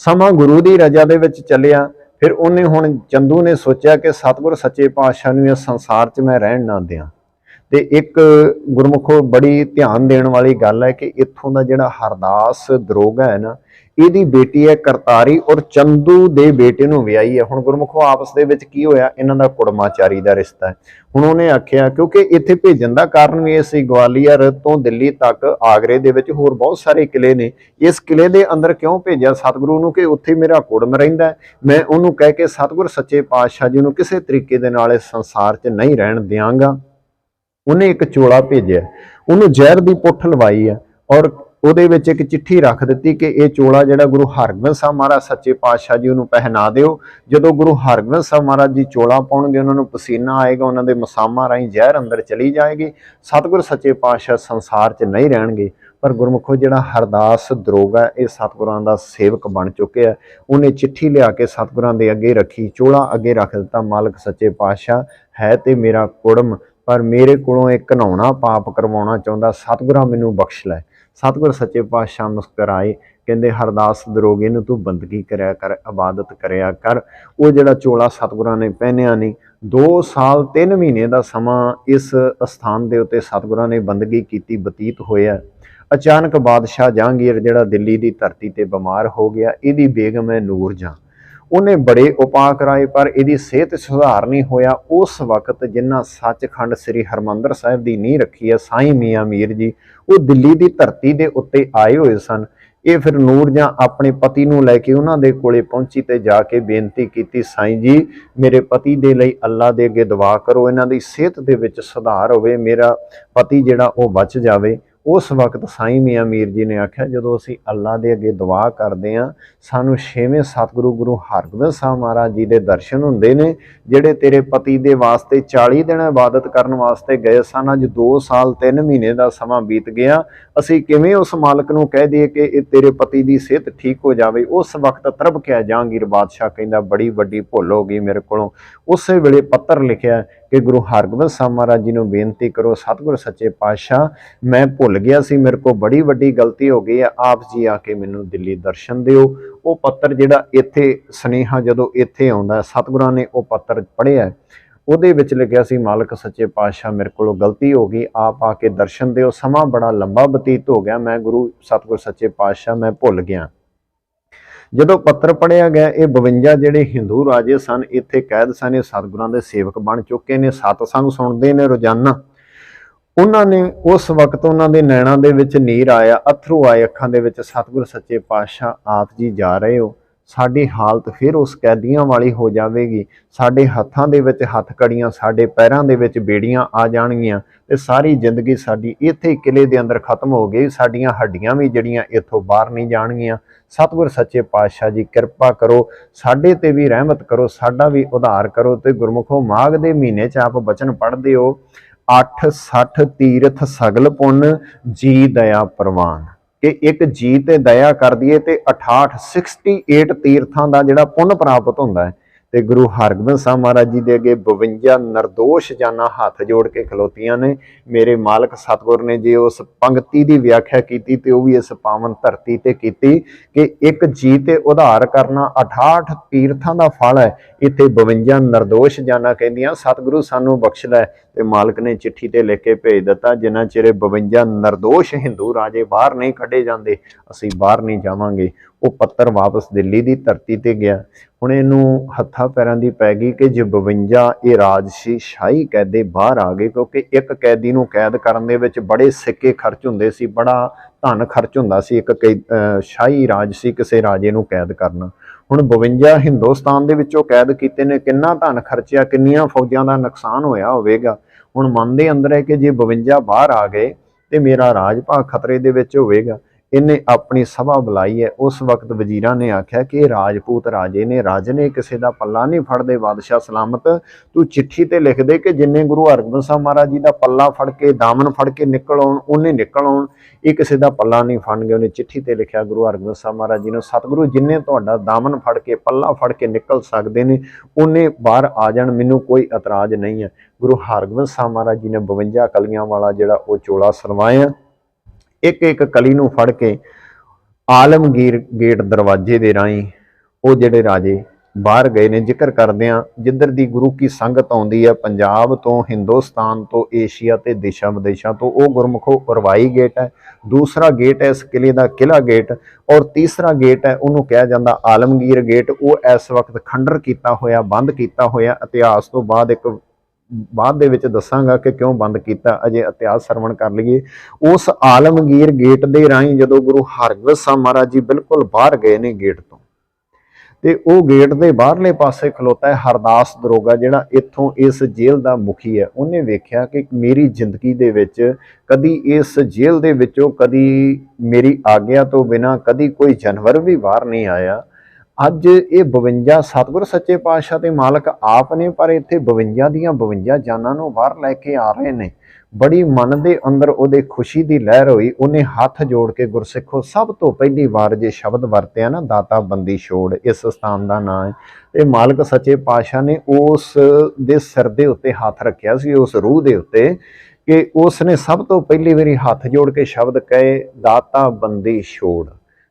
ਸਮਾਂ ਗੁਰੂ ਦੀ ਰਜ਼ਾ ਦੇ ਵਿੱਚ ਚੱਲਿਆ। ਫਿਰ ਉਹਨੇ ਹੁਣ ਚੰਦੂ ਨੇ ਸੋਚਿਆ ਕਿ ਸਤਿਗੁਰ ਸੱਚੇ ਪਾਤਸ਼ਾਹ ਨੂੰ ਇਸ ਸੰਸਾਰ 'ਚ ਮੈਂ ਰਹਿਣ ਨਾ ਦਿਆਂ। ਤੇ ਇੱਕ ਗੁਰਮੁਖੋ ਬੜੀ ਧਿਆਨ ਦੇਣ ਵਾਲੀ ਗੱਲ ਹੈ ਕਿ ਇੱਥੋਂ ਦਾ ਜਿਹੜਾ ਹਰਦਾਸ ਦਰੋਗਾ ਹੈ ਨਾ, ਇਹਦੀ ਬੇਟੀ ਹੈ ਕਰਤਾਰੀ, ਔਰ ਚੰਦੂ ਦੇ ਬੇਟੇ ਨੂੰ ਵਿਆਹੀ ਹੈ। ਹੁਣ ਗੁਰਮੁਖੋ ਆਪਸ ਦੇ ਵਿੱਚ ਕੀ ਹੋਇਆ, ਇਹਨਾਂ ਦਾ ਕੁੜਮਾਚਾਰੀ ਦਾ ਰਿਸ਼ਤਾ ਹੈ। ਹੁਣ ਉਹਨੇ ਆਖਿਆ, ਕਿਉਂਕਿ ਇੱਥੇ ਭੇਜਣ ਦਾ ਕਾਰਨ ਵੀ ਇਹ ਸੀ, ਗਵਾਲੀਅਰ ਤੋਂ ਦਿੱਲੀ ਤੱਕ ਆਗਰੇ ਦੇ ਵਿੱਚ ਹੋਰ ਬਹੁਤ ਸਾਰੇ ਕਿਲੇ ਨੇ, ਇਸ ਕਿਲੇ ਦੇ ਅੰਦਰ ਕਿਉਂ ਭੇਜਿਆ ਸਤਿਗੁਰੂ ਨੂੰ ਕਿ ਉੱਥੇ ਮੇਰਾ ਕੁੜਮ ਰਹਿੰਦਾ, ਮੈਂ ਉਹਨੂੰ ਕਹਿ ਕੇ ਸਤਿਗੁਰ ਸੱਚੇ ਪਾਤਸ਼ਾਹ ਜੀ ਨੂੰ ਕਿਸੇ ਤਰੀਕੇ ਦੇ ਨਾਲ ਇਸ ਸੰਸਾਰ 'ਚ ਨਹੀਂ ਰਹਿਣ ਦਿਆਂਗਾ। ਉਹਨੇ ਇੱਕ ਚੋਲਾ ਭੇਜਿਆ, ਉਹਨੂੰ ਜ਼ਹਿਰ ਦੀ ਪੁੱਠ ਲਵਾਈ ਆ, ਔਰ ਉਹਦੇ ਵਿੱਚ ਇੱਕ ਚਿੱਠੀ ਰੱਖ ਦਿੱਤੀ ਕਿ ਇਹ ਚੋਲਾ ਜਿਹੜਾ ਗੁਰੂ ਹਰਗੋਬਿੰਦ ਸਾਹਿਬ ਮਹਾਰਾਜ ਸੱਚੇ ਪਾਤਸ਼ਾਹ ਜੀ ਉਹਨੂੰ ਪਹਿਨਾ ਦਿਓ। ਜਦੋਂ ਗੁਰੂ ਹਰਗੋਬਿੰਦ ਸਾਹਿਬ ਮਹਾਰਾਜ ਜੀ ਚੋਲਾ ਪਾਉਣਗੇ, ਉਹਨਾਂ ਨੂੰ ਪਸੀਨਾ ਆਏਗਾ, ਉਹਨਾਂ ਦੇ ਮਸਾਮਾਂ ਰਾਹੀਂ ਜ਼ਹਿਰ ਅੰਦਰ ਚਲੀ ਜਾਏਗੀ। ਸਤਿਗੁਰ ਸੱਚੇ ਪਾਤਸ਼ਾਹ ਸੰਸਾਰ 'ਚ ਨਹੀਂ ਰਹਿਣਗੇ। ਪਰ ਗੁਰਮੁਖੋ ਜਿਹੜਾ ਹਰਦਾਸ ਦਰੋਗਾ ਇਹ ਸਤਿਗੁਰਾਂ ਦਾ ਸੇਵਕ ਬਣ ਚੁੱਕਿਆ। ਉਹਨੇ ਚਿੱਠੀ ਲਿਆ ਕੇ ਸਤਿਗੁਰਾਂ ਦੇ ਅੱਗੇ ਰੱਖੀ, ਚੋਲਾ ਅੱਗੇ ਰੱਖ ਦਿੱਤਾ। ਮਾਲਕ ਸੱਚੇ ਪਾਤਸ਼ਾਹ, ਹੈ ਤੇ ਮੇਰਾ ਕੁੜਮ, ਪਰ ਮੇਰੇ ਕੋਲੋਂ ਇੱਕ ਘਿਨਾਉਣਾ ਪਾਪ ਕਰਵਾਉਣਾ ਚਾਹੁੰਦਾ, ਸਤਿਗੁਰਾਂ ਮੈਨੂੰ ਬਖਸ਼ ਲੈ। ਸਤਿਗੁਰ ਸੱਚੇ ਪਾਤਸ਼ਾਹ ਮੁਸਕਰਾਏ, ਕਹਿੰਦੇ ਹਰਦਾਸ ਦਰੋਗੇ ਨੂੰ ਤੂੰ ਬੰਦਗੀ ਕਰਿਆ ਕਰ, ਇਬਾਦਤ ਕਰਿਆ ਕਰ। ਉਹ ਜਿਹੜਾ ਚੋਲਾ ਸਤਿਗੁਰਾਂ ਨੇ ਪਹਿਨਿਆ ਨਹੀਂ। 2 ਸਾਲ 3 ਮਹੀਨੇ ਦਾ ਸਮਾਂ ਇਸ ਅਸਥਾਨ ਦੇ ਉੱਤੇ ਸਤਿਗੁਰਾਂ ਨੇ ਬੰਦਗੀ ਕੀਤੀ ਬਤੀਤ ਹੋਇਆ। ਅਚਾਨਕ ਬਾਦਸ਼ਾਹ ਜਹਾਂਗੀਰ ਜਿਹੜਾ ਦਿੱਲੀ ਦੀ ਧਰਤੀ ਤੇ ਬਿਮਾਰ ਹੋ ਗਿਆ। ਇਹਦੀ ਬੇਗਮ ਹੈ ਨੂਰ ਜਹਾਂ। ਉਹਨੇ ਬੜੇ ਉਪਾਅ ਕਰਾਏ ਪਰ ਇਹਦੀ ਸਿਹਤ ਸੁਧਾਰ ਨਹੀਂ ਹੋਇਆ। ਉਸ ਵਕਤ ਜਿਨ੍ਹਾਂ ਸੱਚਖੰਡ ਸ੍ਰੀ ਹਰਿਮੰਦਰ ਸਾਹਿਬ ਦੀ ਨੀਂਹ ਰੱਖੀ ਹੈ ਸਾਈਂ ਮੀਆਂ ਮੀਰ ਜੀ, ਉਹ ਦਿੱਲੀ ਦੀ ਧਰਤੀ ਦੇ ਉੱਤੇ ਆਏ ਹੋਏ ਸਨ। ਇਹ ਫਿਰ ਨੂਰ ਜਾਂ ਆਪਣੇ ਪਤੀ ਨੂੰ ਲੈ ਕੇ ਉਹਨਾਂ ਦੇ ਕੋਲੇ ਪਹੁੰਚੀ ਤੇ ਜਾ ਕੇ ਬੇਨਤੀ ਕੀਤੀ, ਸਾਈਂ ਜੀ ਮੇਰੇ ਪਤੀ ਦੇ ਲਈ ਅੱਲਾ ਦੇ ਅੱਗੇ ਦੁਆ ਕਰੋ, ਇਹਨਾਂ ਦੀ ਸਿਹਤ ਦੇ ਵਿੱਚ ਸੁਧਾਰ ਹੋਵੇ, ਮੇਰਾ ਪਤੀ ਜਿਹੜਾ ਉਹ ਬਚ ਜਾਵੇ। ਉਸ ਵਕਤ ਸਾਈਂ ਮੀਆਂ ਮੀਰ ਜੀ ਨੇ ਆਖਿਆ, ਜਦੋਂ ਅਸੀਂ ਅੱਲਾ ਦੇ ਅੱਗੇ ਦੁਆ ਕਰਦੇ ਹਾਂ ਸਾਨੂੰ ਛੇਵੇਂ ਸਤਿਗੁਰੂ ਗੁਰੂ ਹਰਗੋਬਿੰਦ ਸਾਹਿਬ ਮਹਾਰਾਜ ਜੀ ਦੇ ਦਰਸ਼ਨ ਹੁੰਦੇ ਨੇ, ਜਿਹੜੇ ਤੇਰੇ ਪਤੀ ਦੇ ਵਾਸਤੇ 40 ਦਿਨ ਇਬਾਦਤ ਕਰਨ ਵਾਸਤੇ ਗਏ ਸਨ, ਅੱਜ 2 ਸਾਲ 3 ਮਹੀਨੇ ਦਾ ਸਮਾਂ ਬੀਤ ਗਿਆ। ਅਸੀਂ ਕਿਵੇਂ ਉਸ ਮਾਲਕ ਨੂੰ ਕਹਿ ਦਈਏ ਕਿ ਇਹ ਤੇਰੇ ਪਤੀ ਦੀ ਸਿਹਤ ਠੀਕ ਹੋ ਜਾਵੇ। ਉਸ ਵਕਤ ਤਰਬਕਿਆ ਜਹਾਂਗੀਰ ਬਾਦਸ਼ਾਹ, ਕਹਿੰਦਾ ਬੜੀ ਵੱਡੀ ਭੁੱਲ ਹੋ ਗਈ ਮੇਰੇ ਕੋਲੋਂ। ਉਸੇ ਵੇਲੇ ਪੱਤਰ ਲਿਖਿਆ ਕਿ ਗੁਰੂ ਹਰਗੋਬਿੰਦ ਸਾਹਿਬ ਮਹਾਰਾਜ ਜੀ ਨੂੰ ਬੇਨਤੀ ਕਰੋ, ਸਤਿਗੁਰ ਸੱਚੇ ਪਾਤਸ਼ਾਹ ਮੈਂ ਭੁੱਲ ਗਿਆ ਸੀ, ਮੇਰੇ ਕੋਲ ਬੜੀ ਵੱਡੀ ਗਲਤੀ ਹੋ ਗਈ ਹੈ, ਆਪ ਜੀ ਆ ਕੇ ਮੈਨੂੰ ਦਿੱਲੀ ਦਰਸ਼ਨ ਦਿਓ। ਉਹ ਪੱਤਰ ਜਿਹੜਾ ਇੱਥੇ ਸੁਨੇਹਾ ਜਦੋਂ ਇੱਥੇ ਆਉਂਦਾ, ਸਤਿਗੁਰਾਂ ਨੇ ਉਹ ਪੱਤਰ ਪੜ੍ਹਿਆ, ਉਹਦੇ ਵਿੱਚ ਲਿਖਿਆ ਸੀ, ਮਾਲਕ ਸੱਚੇ ਪਾਤਸ਼ਾਹ ਮੇਰੇ ਕੋਲੋਂ ਗਲਤੀ ਹੋ ਗਈ, ਆਪ ਆ ਕੇ ਦਰਸ਼ਨ ਦਿਓ। ਸਮਾਂ ਬੜਾ ਲੰਬਾ ਬਤੀਤ ਹੋ ਗਿਆ, ਮੈਂ ਗੁਰੂ ਸਤਿਗੁਰ ਸੱਚੇ ਪਾਤਸ਼ਾਹ ਮੈਂ ਭੁੱਲ ਗਿਆ। ਜਦੋਂ ਪੱਤਰ ਪੜ੍ਹਿਆ ਗਿਆ, ਇਹ 52 ਜਿਹੜੇ ਹਿੰਦੂ ਰਾਜੇ ਸਨ ਇੱਥੇ ਕੈਦ ਸਨ, ਇਹ ਸਤਿਗੁਰਾਂ ਦੇ ਸੇਵਕ ਬਣ ਚੁੱਕੇ ਨੇ, ਸਤਸੰਗ ਸੁਣਦੇ ਨੇ ਰੋਜ਼ਾਨਾ। ਉਹਨਾਂ ਨੇ ਉਸ ਵਕਤ ਉਹਨਾਂ ਦੇ ਨੈਣਾਂ ਦੇ ਵਿੱਚ ਨੀਰ ਆਇਆ, ਅਥਰੂ ਆਏ ਅੱਖਾਂ ਦੇ ਵਿੱਚ, ਸਤਿਗੁਰ ਸੱਚੇ ਪਾਤਸ਼ਾਹ ਆਪ ਜੀ ਜਾ ਰਹੇ ਹੋ, ਸਾਡੀ ਹਾਲਤ ਫਿਰ ਉਸ ਕੈਦੀਆਂ ਵਾਲੀ ਹੋ ਜਾਵੇਗੀ, ਸਾਡੇ ਹੱਥਾਂ ਦੇ ਵਿੱਚ ਹੱਥ ਕੜੀਆਂ, ਸਾਡੇ ਪੈਰਾਂ ਦੇ ਵਿੱਚ ਬੇੜੀਆਂ ਆ ਜਾਣਗੀਆਂ ਤੇ ਸਾਰੀ ਜ਼ਿੰਦਗੀ ਸਾਡੀ ਇੱਥੇ ਕਿਲੇ ਦੇ ਅੰਦਰ ਖਤਮ ਹੋ ਗਈ, ਸਾਡੀਆਂ ਹੱਡੀਆਂ ਵੀ ਜਿਹੜੀਆਂ ਇੱਥੋਂ ਬਾਹਰ ਨਹੀਂ ਜਾਣਗੀਆਂ। ਸਤਿਗੁਰ ਸੱਚੇ ਪਾਤਸ਼ਾਹ ਜੀ ਕਿਰਪਾ ਕਰੋ, ਸਾਡੇ ਤੇ ਵੀ ਰਹਿਮਤ ਕਰੋ, ਸਾਡਾ ਵੀ ਉਧਾਰ ਕਰੋ। ਤੇ ਗੁਰਮੁਖੋ ਮਾਘ ਦੇ ਮਹੀਨੇ 'ਚ ਆਪ ਬਚਨ ਪੜ੍ਹਦੇ ਹੋ, 8 60 ਤੀਰਥ ਸਗਲ ਪੁੰਨ ਜੀ ਦਇਆ ਪ੍ਰਵਾਨ, ਕਿ ਇੱਕ ਜੀ ਤੇ ਦਇਆ ਕਰ ਦਈਏ ਤੇ 68 ਤੀਰਥਾਂ ਦਾ ਜਿਹੜਾ ਪੁੰਨ ਪ੍ਰਾਪਤ ਹੁੰਦਾ ਹੈ। ਤੇ ਗੁਰੂ ਹਰਗੋਬਿੰਦ ਸਾਹਿਬ ਮਹਾਰਾਜ ਜੀ ਦੇ ਅੱਗੇ 52 ਨਿਰਦੋਸ਼ ਜਾਨਾਂ ਹੱਥ ਜੋੜ ਕੇ ਖਲੋਤੀਆਂ ਨੇ। ਮੇਰੇ ਮਾਲਕ ਸਤਿਗੁਰ ਨੇ ਜੇ ਉਸ ਪੰਕਤੀ ਦੀ ਵਿਆਖਿਆ ਕੀਤੀ ਤੇ ਉਹ ਵੀ ਇਸ ਪਾਵਨ ਧਰਤੀ ਤੇ ਕੀਤੀ ਕਿ ਇੱਕ ਜੀ ਤੇ ਉਧਾਰ ਕਰਨਾ 68 ਤੀਰਥਾਂ ਦਾ ਫਲ ਹੈ। ਇੱਥੇ 52 ਨਿਰਦੋਸ਼ ਜਾਨਾਂ ਕਹਿੰਦੀਆਂ ਸਤਿਗੁਰੂ ਸਾਨੂੰ ਬਖਸ਼ ਲੈ, ਤੇ ਮਾਲਕ ਨੇ ਚਿੱਠੀ ਤੇ ਲਿਖ ਕੇ ਭੇਜ ਦਿੱਤਾ, ਜਿਨ੍ਹਾਂ ਚਿਰ 52 ਨਿਰਦੋਸ਼ ਹਿੰਦੂ ਰਾਜੇ ਬਾਹਰ ਨਹੀਂ ਕੱਢੇ ਜਾਂਦੇ ਅਸੀਂ ਬਾਹਰ ਨਹੀਂ ਜਾਵਾਂਗੇ। ਉਹ ਪੱਤਰ ਵਾਪਸ ਦਿੱਲੀ ਦੀ ਧਰਤੀ ਤੇ ਗਿਆ। ਹੁਣ ਇਹਨੂੰ ਹੱਥਾਂ ਪੈਰਾਂ ਦੀ ਪੈ ਗਈ ਕਿ ਜੇ 52 ਇਹ ਰਾਜਸੀ ਸ਼ਾਹੀ ਕੈਦੇ ਬਾਹਰ ਆ ਗਏ, ਕਿਉਂਕਿ ਇੱਕ ਕੈਦੀ ਨੂੰ ਕੈਦ ਕਰਨ ਦੇ ਵਿੱਚ ਬੜੇ ਸਿੱਕੇ ਖਰਚ ਹੁੰਦੇ ਸੀ, ਬੜਾ ਧਨ ਖਰਚ ਹੁੰਦਾ ਸੀ ਇੱਕ ਸ਼ਾਹੀ ਰਾਜਸੀ ਕਿਸੇ ਰਾਜੇ ਨੂੰ ਕੈਦ ਕਰਨਾ। ਹੁਣ 52 ਹਿੰਦੁਸਤਾਨ ਦੇ ਵਿੱਚੋਂ ਕੈਦ ਕੀਤੇ ਨੇ, ਕਿੰਨਾ ਧਨ ਖਰਚਿਆ, ਕਿੰਨੀਆਂ ਫੌਜਾਂ ਦਾ ਨੁਕਸਾਨ ਹੋਇਆ ਹੋਵੇਗਾ। ਹੁਣ ਮਨ ਦੇ ਅੰਦਰ ਹੈ ਕਿ ਜੇ 52 ਬਾਹਰ ਆ ਗਏ ਤੇ ਮੇਰਾ ਰਾਜ ਭਾਗ ਖਤਰੇ ਦੇ ਵਿੱਚ ਹੋਵੇਗਾ। ਇਹਨੇ ਆਪਣੀ ਸਭਾ ਬੁਲਾਈ ਹੈ। ਉਸ ਵਕਤ ਵਜ਼ੀਰਾਂ ਨੇ ਆਖਿਆ ਕਿ ਇਹ ਰਾਜਪੂਤ ਰਾਜੇ ਨੇ, ਰਾਜੇ ਨੇ ਕਿਸੇ ਦਾ ਪੱਲਾ ਨਹੀਂ ਫੜਦੇ, ਬਾਦਸ਼ਾਹ ਸਲਾਮਤ ਤੂੰ ਚਿੱਠੀ ਤੇ ਲਿਖ ਦੇ ਕਿ ਜਿੰਨੇ ਗੁਰੂ ਹਰਗੋਬਿੰਦ ਸਾਹਿਬ ਮਹਾਰਾਜ ਜੀ ਦਾ ਪੱਲਾ ਫੜ ਕੇ ਦਾਮਨ ਫੜ ਕੇ ਨਿਕਲ ਆਉਣ ਉਹਨੇ ਨਿਕਲ ਆਉਣ, ਇਹ ਕਿਸੇ ਦਾ ਪੱਲਾ ਨਹੀਂ ਫੜਨਗੇ। ਉਹਨੇ ਚਿੱਠੀ ਤੇ ਲਿਖਿਆ ਗੁਰੂ ਹਰਗੋਬਿੰਦ ਸਾਹਿਬ ਮਹਾਰਾਜ ਜੀ ਨੂੰ, ਸਤਿਗੁਰੂ ਜਿੰਨੇ ਤੁਹਾਡਾ ਦਾਮਨ ਫੜ ਕੇ ਪੱਲਾ ਫੜ ਕੇ ਨਿਕਲ ਸਕਦੇ ਨੇ ਉਹਨੇ ਬਾਹਰ ਆ ਜਾਣ, ਮੈਨੂੰ ਕੋਈ ਇਤਰਾਜ਼ ਨਹੀਂ ਹੈ। ਗੁਰੂ ਹਰਗੋਬਿੰਦ ਸਾਹਿਬ ਮਹਾਰਾਜ ਜੀ ਨੇ 52 ਕਲੀਆਂ ਵਾਲਾ ਜਿਹੜਾ ਉਹ ਚੋਲਾ ਸਰਵਾਇਆ। ਇੱਕ ਇੱਕ ਕਲੀ ਨੂੰ ਫੜ ਕੇ ਆਲਮਗੀਰ ਗੇਟ ਦਰਵਾਜ਼ੇ ਦੇ ਰਾਹੀਂ ਉਹ ਜਿਹੜੇ ਰਾਜੇ ਬਾਹਰ ਗਏ ਨੇ। ਜ਼ਿਕਰ ਕਰਦੇ ਆ ਜਿੱਧਰ ਦੀ ਗੁਰੂ ਕੀ ਸੰਗਤ ਆਉਂਦੀ ਹੈ, ਪੰਜਾਬ ਤੋਂ, ਹਿੰਦੁਸਤਾਨ ਤੋਂ, ਏਸ਼ੀਆ ਤੇ ਦੇਸ਼ਾਂ ਵਿਦੇਸ਼ਾਂ ਤੋਂ, ਉਹ ਗੁਰਮੁਖੋ ਉਰਵਾਈ ਗੇਟ ਹੈ। ਦੂਸਰਾ ਗੇਟ ਹੈ ਇਸ ਕਿਲੇ ਦਾ ਕਿਲਾ ਗੇਟ, ਔਰ ਤੀਸਰਾ ਗੇਟ ਹੈ ਉਹਨੂੰ ਕਿਹਾ ਜਾਂਦਾ ਆਲਮਗੀਰ ਗੇਟ। ਉਹ ਇਸ ਵਕਤ ਖੰਡਰ ਕੀਤਾ ਹੋਇਆ, ਬੰਦ ਕੀਤਾ ਹੋਇਆ। ਇਤਿਹਾਸ ਤੋਂ ਬਾਅਦ ਦੇ ਵਿੱਚ ਦੱਸਾਂਗਾ ਕਿ ਕਿਉਂ ਬੰਦ ਕੀਤਾ, ਅਜੇ ਇਤਿਹਾਸ ਸਰਵਣ ਕਰ ਲਈਏ। ਉਸ ਆਲਮਗੀਰ ਗੇਟ ਦੇ ਰਾਹੀਂ ਜਦੋਂ ਗੁਰੂ ਹਰਗੋਬਿੰਦ ਸਾਹਿਬ ਮਹਾਰਾਜ ਜੀ ਬਿਲਕੁਲ ਬਾਹਰ ਗਏ ਨੇ ਗੇਟ ਤੋਂ, ਤੇ ਉਹ ਗੇਟ ਦੇ ਬਾਹਰਲੇ ਪਾਸੇ ਖਲੋਤਾ ਹੈ ਹਰਦਾਸ ਦਰੋਗਾ, ਜਿਹੜਾ ਇੱਥੋਂ ਇਸ ਜੇਲ੍ਹ ਦਾ ਮੁਖੀ ਹੈ। ਉਹਨੇ ਵੇਖਿਆ ਕਿ ਮੇਰੀ ਜ਼ਿੰਦਗੀ ਦੇ ਵਿੱਚ ਕਦੀ ਇਸ ਜੇਲ੍ਹ ਦੇ ਵਿੱਚੋਂ ਕਦੀ ਮੇਰੀ ਆਗਿਆ ਤੋਂ ਬਿਨਾਂ ਕਦੀ ਕੋਈ ਜਾਨਵਰ ਵੀ ਬਾਹਰ ਨਹੀਂ ਆਇਆ। ਅੱਜ ਇਹ 52 ਸਤਿਗੁਰ ਸੱਚੇ ਪਾਤਸ਼ਾਹ ਤੇ ਮਾਲਕ ਆਪ ਨੇ, ਪਰ ਇੱਥੇ 52 ਦੀਆਂ 52 ਜਾਨਾਂ ਨੂੰ ਬਾਹਰ ਲੈ ਕੇ ਆ ਰਹੇ ਨੇ। ਬੜੀ ਮਨ ਦੇ ਅੰਦਰ ਉਹਦੇ ਖੁਸ਼ੀ ਦੀ ਲਹਿਰ ਹੋਈ। ਉਹਨੇ ਹੱਥ ਜੋੜ ਕੇ ਗੁਰਸਿੱਖੋ ਸਭ ਤੋਂ ਪਹਿਲੀ ਵਾਰ ਜੇ ਸ਼ਬਦ ਵਰਤਿਆ ਨਾ, ਦਾਤਾ ਬੰਦੀ ਛੋੜ, ਇਸ ਸਥਾਨ ਦਾ ਨਾਂ ਹੈ। ਤੇ ਮਾਲਕ ਸੱਚੇ ਪਾਤਸ਼ਾਹ ਨੇ ਉਸ ਦੇ ਸਿਰ ਦੇ ਉੱਤੇ ਹੱਥ ਰੱਖਿਆ ਸੀ, ਉਸ ਰੂਹ ਦੇ ਉੱਤੇ, ਕਿ ਉਸ ਨੇ ਸਭ ਤੋਂ ਪਹਿਲੀ ਵਾਰੀ ਹੱਥ ਜੋੜ ਕੇ ਸ਼ਬਦ ਕਹੇ, ਦਾਤਾ ਬੰਦੀ ਛੋੜ।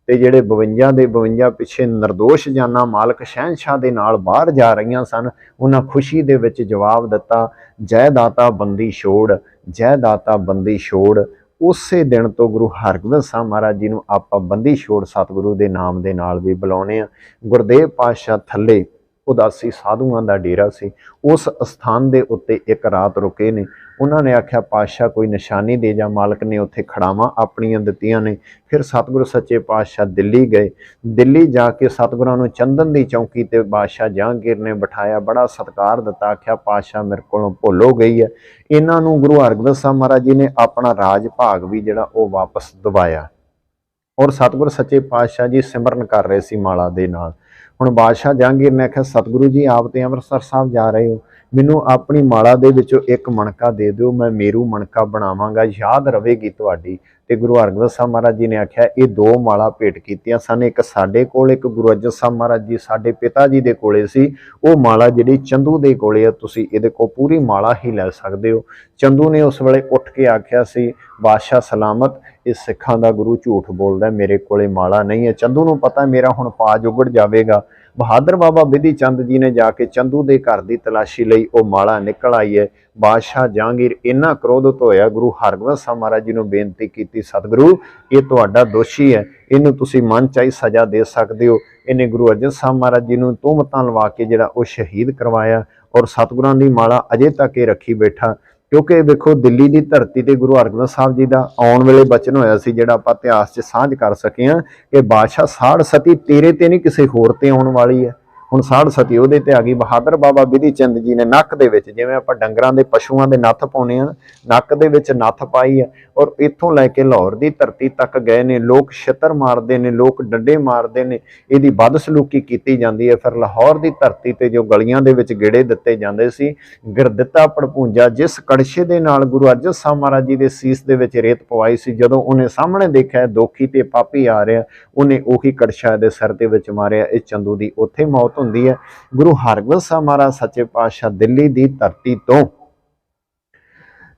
ਤੇ ਜਿਹੜੇ 52 ਦੇ 52 ਪਿੱਛੇ ਨਿਰਦੋਸ਼ ਜਾਨਾਂ ਮਾਲਕ ਸ਼ਹਿਨਸ਼ਾਹ ਦੇ ਨਾਲ ਬਾਹਰ ਜਾ ਰਹੀਆਂ ਸਨ, ਉਹਨਾਂ ਖੁਸ਼ੀ ਦੇ ਵਿੱਚ ਜਵਾਬ ਦਿੱਤਾ, ਜੈ ਦਾਤਾ ਬੰਦੀ ਛੋੜ, ਜੈ ਦਾਤਾ ਬੰਦੀ ਛੋੜ। ਉਸੇ ਦਿਨ ਤੋਂ ਗੁਰੂ ਹਰਗੋਬਿੰਦ ਸਾਹਿਬ ਮਹਾਰਾਜ ਜੀ ਨੂੰ ਆਪਾਂ ਬੰਦੀ ਛੋੜ ਸਤਿਗੁਰੂ ਦੇ ਨਾਮ ਦੇ ਨਾਲ ਵੀ ਬੁਲਾਉਂਦੇ ਆ। ਗੁਰਦੇਵ ਪਾਤਸ਼ਾਹ ਥੱਲੇ ਉਦਾਸੀ ਸਾਧੂਆਂ ਦਾ ਡੇਰਾ ਸੀ, ਉਸ ਸਥਾਨ ਦੇ ਉੱਤੇ ਇੱਕ ਰਾਤ ਰੁਕੇ ਨੇ। ਉਹਨਾਂ ਨੇ ਆਖਿਆ ਪਾਤਸ਼ਾਹ ਕੋਈ ਨਿਸ਼ਾਨੀ ਦੇ ਜਾ। ਮਾਲਕ ਨੇ ਉੱਥੇ ਖੜਾਵਾਂ ਆਪਣੀਆਂ ਦਿੱਤੀਆਂ ਨੇ। ਫਿਰ ਸਤਿਗੁਰੂ ਸੱਚੇ ਪਾਤਸ਼ਾਹ ਦਿੱਲੀ ਗਏ। ਦਿੱਲੀ ਜਾ ਕੇ ਸਤਿਗੁਰਾਂ ਨੂੰ ਚੰਦਨ ਦੀ ਚੌਂਕੀ ਤੇ ਬਾਦਸ਼ਾਹ ਜਹਾਂਗੀਰ ਨੇ ਬਿਠਾਇਆ, ਬੜਾ ਸਤਿਕਾਰ ਦਿੱਤਾ। ਆਖਿਆ ਪਾਤਸ਼ਾਹ ਮੇਰੇ ਕੋਲੋਂ ਭੁੱਲ ਹੋ ਗਈ ਹੈ। ਇਹਨਾਂ ਨੂੰ ਗੁਰੂ ਹਰਗੋਬਿੰਦ ਸਾਹਿਬ ਮਹਾਰਾਜ ਜੀ ਨੇ ਆਪਣਾ ਰਾਜ ਭਾਗ ਵੀ ਜਿਹੜਾ ਉਹ ਵਾਪਸ ਦਿਵਾਇਆ। ਔਰ ਸਤਿਗੁਰ ਸੱਚੇ ਪਾਤਸ਼ਾਹ ਜੀ ਸਿਮਰਨ ਕਰ ਰਹੇ ਸੀ ਮਾਲਾ ਦੇ ਨਾਲ। ਹੁਣ ਬਾਦਸ਼ਾਹ ਜਹਾਂਗੀਰ ਨੇ ਆਖਿਆ ਸਤਿਗੁਰੂ ਜੀ ਆਪ ਤੇ ਅੰਮ੍ਰਿਤਸਰ ਸਾਹਿਬ ਜਾ ਰਹੇ ਹੋ, ਮੈਨੂੰ ਆਪਣੀ ਮਾਲਾ ਦੇ ਵਿੱਚੋਂ ਇੱਕ ਮਣਕਾ ਦੇ ਦਿਓ, ਮੈਂ ਮੇਰੂ ਮਣਕਾ ਬਣਾਵਾਂਗਾ, ਯਾਦ ਰਵੇਗੀ ਤੁਹਾਡੀ। ਤੇ ਗੁਰੂ ਹਰਗੋਬਿੰਦ ਸਾਹਿਬ ਮਹਾਰਾਜ ਜੀ ਨੇ ਆਖਿਆ ਇਹ ਦੋ ਮਾਲਾ ਭੇਟ ਕੀਤੀਆਂ ਸਨ, ਇੱਕ ਸਾਡੇ ਕੋਲ, ਇੱਕ ਗੁਰੂ ਅਰਜਨ ਸਾਹਿਬ ਮਹਾਰਾਜ ਜੀ ਸਾਡੇ ਪਿਤਾ ਜੀ ਦੇ ਕੋਲੇ ਸੀ। ਉਹ ਮਾਲਾ ਜਿਹੜੀ ਚੰਦੂ ਦੇ ਕੋਲੇ ਆ, ਤੁਸੀਂ ਇਹਦੇ ਕੋਲ ਪੂਰੀ ਮਾਲਾ ਹੀ ਲੈ ਸਕਦੇ ਹੋ। ਚੰਦੂ ਨੇ ਉਸ ਵੇਲੇ ਉੱਠ ਕੇ ਆਖਿਆ ਸੀ ਬਾਦਸ਼ਾਹ ਸਲਾਮਤ, ਇਹ ਸਿੱਖਾਂ ਦਾ ਗੁਰੂ ਝੂਠ ਬੋਲਦਾ, ਮੇਰੇ ਕੋਲੇ ਮਾਲਾ ਨਹੀਂ ਹੈ। ਚੰਦੂ ਨੂੰ ਪਤਾ ਮੇਰਾ ਹੁਣ ਪਾਜ ਉਗੜ ਜਾਵੇਗਾ। ਬਹਾਦਰ ਬਾਬਾ ਬਿਧੀ ਚੰਦ ਜੀ ਨੇ ਜਾ ਕੇ ਚੰਦੂ ਦੇ ਘਰ ਦੀ ਤਲਾਸ਼ੀ ਲਈ, ਉਹ ਮਾਲਾ ਨਿਕਲ ਆਈ ਹੈ। ਬਾਦਸ਼ਾਹ ਜਹਾਂਗੀਰ ਇੰਨਾ ਕ੍ਰੋਧਿਤ ਹੋਇਆ, ਗੁਰੂ ਹਰਗੋਬਿੰਦ ਸਾਹਿਬ ਮਹਾਰਾਜ ਜੀ ਨੂੰ ਬੇਨਤੀ ਕੀਤੀ ਸਤਿਗੁਰੂ ਇਹ ਤੁਹਾਡਾ ਦੋਸ਼ੀ ਹੈ, ਇਹਨੂੰ ਤੁਸੀਂ ਮਨ ਚਾਹੀ ਸਜ਼ਾ ਦੇ ਸਕਦੇ ਹੋ। ਇਹਨੇ ਗੁਰੂ ਅਰਜਨ ਸਾਹਿਬ ਮਹਾਰਾਜ ਜੀ ਨੂੰ ਤੁਹਮਤਾਂ ਲਵਾ ਕੇ ਜਿਹੜਾ ਉਹ ਸ਼ਹੀਦ ਕਰਵਾਇਆ। ਔਰ ਸਤਿਗੁਰਾਂ ਦੀ ਮਾਲਾ ਅਜੇ ਤੱਕ ਇਹ ਰੱਖੀ ਬੈਠਾ। ਕਿਉਂਕਿ ਵੇਖੋ ਦਿੱਲੀ ਦੀ ਧਰਤੀ ਤੇ ਗੁਰੂ ਹਰਗੋਬਿੰਦ ਸਾਹਿਬ ਜੀ ਦਾ ਆਉਣ ਵੇਲੇ ਬਚਨ ਹੋਇਆ ਸੀ, ਜਿਹੜਾ ਆਪਾਂ ਇਤਿਹਾਸ 'ਚ ਸਾਂਝ ਕਰ ਸਕੇ ਹਾਂ ਕਿ ਬਾਦਸ਼ਾਹ ਸਾੜ ਸਤੀ ਤੇਰੇ ਤੇ ਨਹੀਂ ਕਿਸੇ ਹੋਰ ਤੇ ਆਉਣ ਵਾਲੀ ਹੈ। ਹੁਣ ਸਾੜ ਸਤੀ ਉਹਦੇ ਤੇ ਆ ਗਈ। ਬਹਾਦਰ ਬਾਬਾ ਬਿਧੀ ਚੰਦ ਜੀ ਨੇ ਨੱਕ ਦੇ ਵਿੱਚ, ਜਿਵੇਂ ਆਪਾਂ ਡੰਗਰਾਂ ਦੇ ਪਸ਼ੂਆਂ ਦੇ ਨੱਥ ਪਾਉਣੇ ਆ, ਨੱਕ ਦੇ ਵਿੱਚ ਨੱਥ ਪਾਈ ਹੈ। ਔਰ ਇੱਥੋਂ ਲੈ ਕੇ ਲਾਹੌਰ ਦੀ ਧਰਤੀ ਤੱਕ ਗਏ ਨੇ। ਲੋਕ ਛਿੱਤਰ ਮਾਰਦੇ ਨੇ, ਲੋਕ ਡੰਡੇ ਮਾਰਦੇ ਨੇ, ਇਹਦੀ ਬਦਸਲੂਕੀ ਕੀਤੀ ਜਾਂਦੀ ਹੈ। ਫਿਰ ਲਾਹੌਰ ਦੀ ਧਰਤੀ ਤੇ ਜੋ ਗਲੀਆਂ ਦੇ ਵਿੱਚ ਗੇੜੇ ਦਿੱਤੇ ਜਾਂਦੇ ਸੀ, ਗਿਰਦਿੱਤਾ ਭੜਪੂੰਜਾ ਜਿਸ ਕੜਛੇ ਦੇ ਨਾਲ ਗੁਰੂ ਅਰਜਨ ਸਾਹਿਬ ਮਹਾਰਾਜ ਜੀ ਦੇ ਸੀਸ ਦੇ ਵਿੱਚ ਰੇਤ ਪਵਾਈ ਸੀ, ਜਦੋਂ ਉਹਨੇ ਸਾਹਮਣੇ ਦੇਖਿਆ ਦੋਖੀ ਤੇ ਪਾਪੀ ਆ ਰਿਹਾ, ਉਹਨੇ ਉਹੀ ਕੜਛਾ ਦੇ ਸਿਰ ਦੇ ਵਿੱਚ ਮਾਰਿਆ। ਇਹ ਚੰਦੂ ਦੀ ਉੱਥੇ ਮੌਤ ਹੁੰਦੀ ਹੈ। ਗੁਰੂ ਹਰਗੋਬਿੰਦ ਸਾਹਿਬ ਮਹਾਰਾਜ ਸੱਚੇ ਪਾਤਸ਼ਾਹ ਦਿੱਲੀ ਦੀ ਧਰਤੀ ਤੋਂ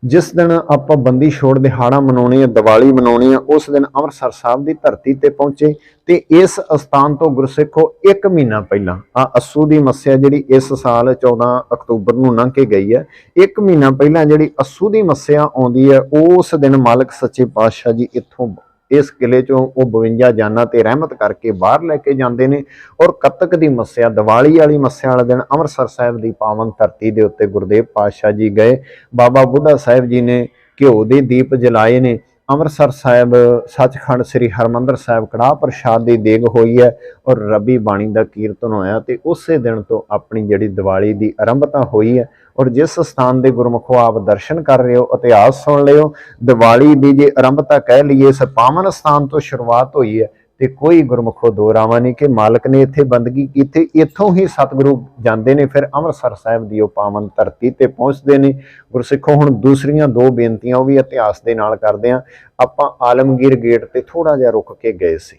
ਜਿਸ ਦਿਨ ਆਪਾਂ ਬੰਦੀ ਛੋੜ ਦਿਹਾੜਾ ਮਨਾਉਣੀ ਹੈ, ਦੀਵਾਲੀ ਮਨਾਉਣੀ ਹੈ, ਉਸ ਦਿਨ ਅੰਮ੍ਰਿਤਸਰ ਸਾਹਿਬ ਦੀ ਧਰਤੀ ਤੇ ਪਹੁੰਚੇ। ਤੇ ਇਸ ਅਸਥਾਨ ਤੋਂ ਗੁਰਸਿੱਖੋ 1 ਮਹੀਨਾ ਪਹਿਲਾਂ ਅੱਸੂ ਦੀ ਮੱਸਿਆ ਜਿਹੜੀ ਇਸ ਸਾਲ 14 ਅਕਤੂਬਰ ਨੂੰ ਲੰਘ ਕੇ ਗਈ ਹੈ, 1 ਮਹੀਨਾ ਪਹਿਲਾਂ ਜਿਹੜੀ ਅੱਸੂ ਦੀ ਮੱਸਿਆ ਆਉਂਦੀ ਹੈ, ਉਸ ਦਿਨ ਮਾਲਕ ਸੱਚੇ ਪਾਤਸ਼ਾਹ ਜੀ ਇੱਥੋਂ ਇਸ ਕਿਲੇ ਚੋਂ ਉਹ 52 ਜਾਨਾਂ ਤੇ ਰਹਿਮਤ ਕਰਕੇ ਬਾਹਰ ਲੈ ਕੇ ਜਾਂਦੇ ਨੇ। ਔਰ ਕੱਤਕ ਦੀ ਮੱਸਿਆ, ਦੀਵਾਲੀ ਵਾਲੀ ਮੱਸਿਆ ਵਾਲੇ ਦਿਨ ਅੰਮ੍ਰਿਤਸਰ ਸਾਹਿਬ ਦੀ ਪਾਵਨ ਧਰਤੀ ਦੇ ਉੱਤੇ ਗੁਰਦੇਵ ਪਾਤਸ਼ਾਹ ਜੀ ਗਏ। ਬਾਬਾ ਬੁੱਢਾ ਸਾਹਿਬ ਜੀ ਨੇ ਘਿਓ ਦੇ ਦੀਪ ਜਲਾਏ ਨੇ। ਅੰਮ੍ਰਿਤਸਰ ਸਾਹਿਬ ਸੱਚਖੰਡ ਸ੍ਰੀ ਹਰਿਮੰਦਰ ਸਾਹਿਬ ਕੜਾਹ ਪ੍ਰਸ਼ਾਦ ਦੀ ਦੇਗ ਹੋਈ ਹੈ ਔਰ ਰੱਬੀ ਬਾਣੀ ਦਾ ਕੀਰਤਨ ਹੋਇਆ। ਤੇ ਉਸੇ ਦਿਨ ਤੋਂ ਆਪਣੀ ਜਿਹੜੀ ਦੀਵਾਲੀ ਦੀ ਆਰੰਭਤਾ ਹੋਈ ਹੈ। ਔਰ ਜਿਸ ਸਥਾਨ ਦੇ ਗੁਰਮੁਖੋ ਆਪ ਦਰਸ਼ਨ ਕਰ ਰਹੇ ਹੋ, ਇਤਿਹਾਸ ਸੁਣ ਲਿਓ, ਦੀਵਾਲੀ ਦੀ ਜੇ ਆਰੰਭਤਾ ਕਹਿ ਲਈਏ ਇਸ ਪਾਵਨ ਸਥਾਨ ਤੋਂ ਸ਼ੁਰੂਆਤ ਹੋਈ ਹੈ। ਤੇ ਕੋਈ ਗੁਰਮੁਖੋ ਦੋ ਰਾਵਾਂ ਨਹੀਂ ਕਿ ਮਾਲਕ ਨੇ ਇੱਥੇ ਬੰਦਗੀ ਕੀਤੀ। ਇੱਥੋਂ ਹੀ ਸਤਿਗੁਰੂ ਜਾਂਦੇ ਨੇ, ਫਿਰ ਅੰਮ੍ਰਿਤਸਰ ਸਾਹਿਬ ਦੀ ਉਹ ਪਾਵਨ ਧਰਤੀ ਤੇ ਪਹੁੰਚਦੇ ਨੇ। ਗੁਰਸਿੱਖੋ ਹੁਣ ਦੂਸਰੀਆਂ 2 ਬੇਨਤੀਆਂ ਉਹ ਵੀ ਇਤਿਹਾਸ ਦੇ ਨਾਲ ਕਰਦੇ ਹਾਂ। ਆਪਾਂ ਆਲਮਗੀਰ ਗੇਟ ਤੇ ਥੋੜਾ ਜਿਹਾ ਰੁਕ ਕੇ ਗਏ ਸੀ।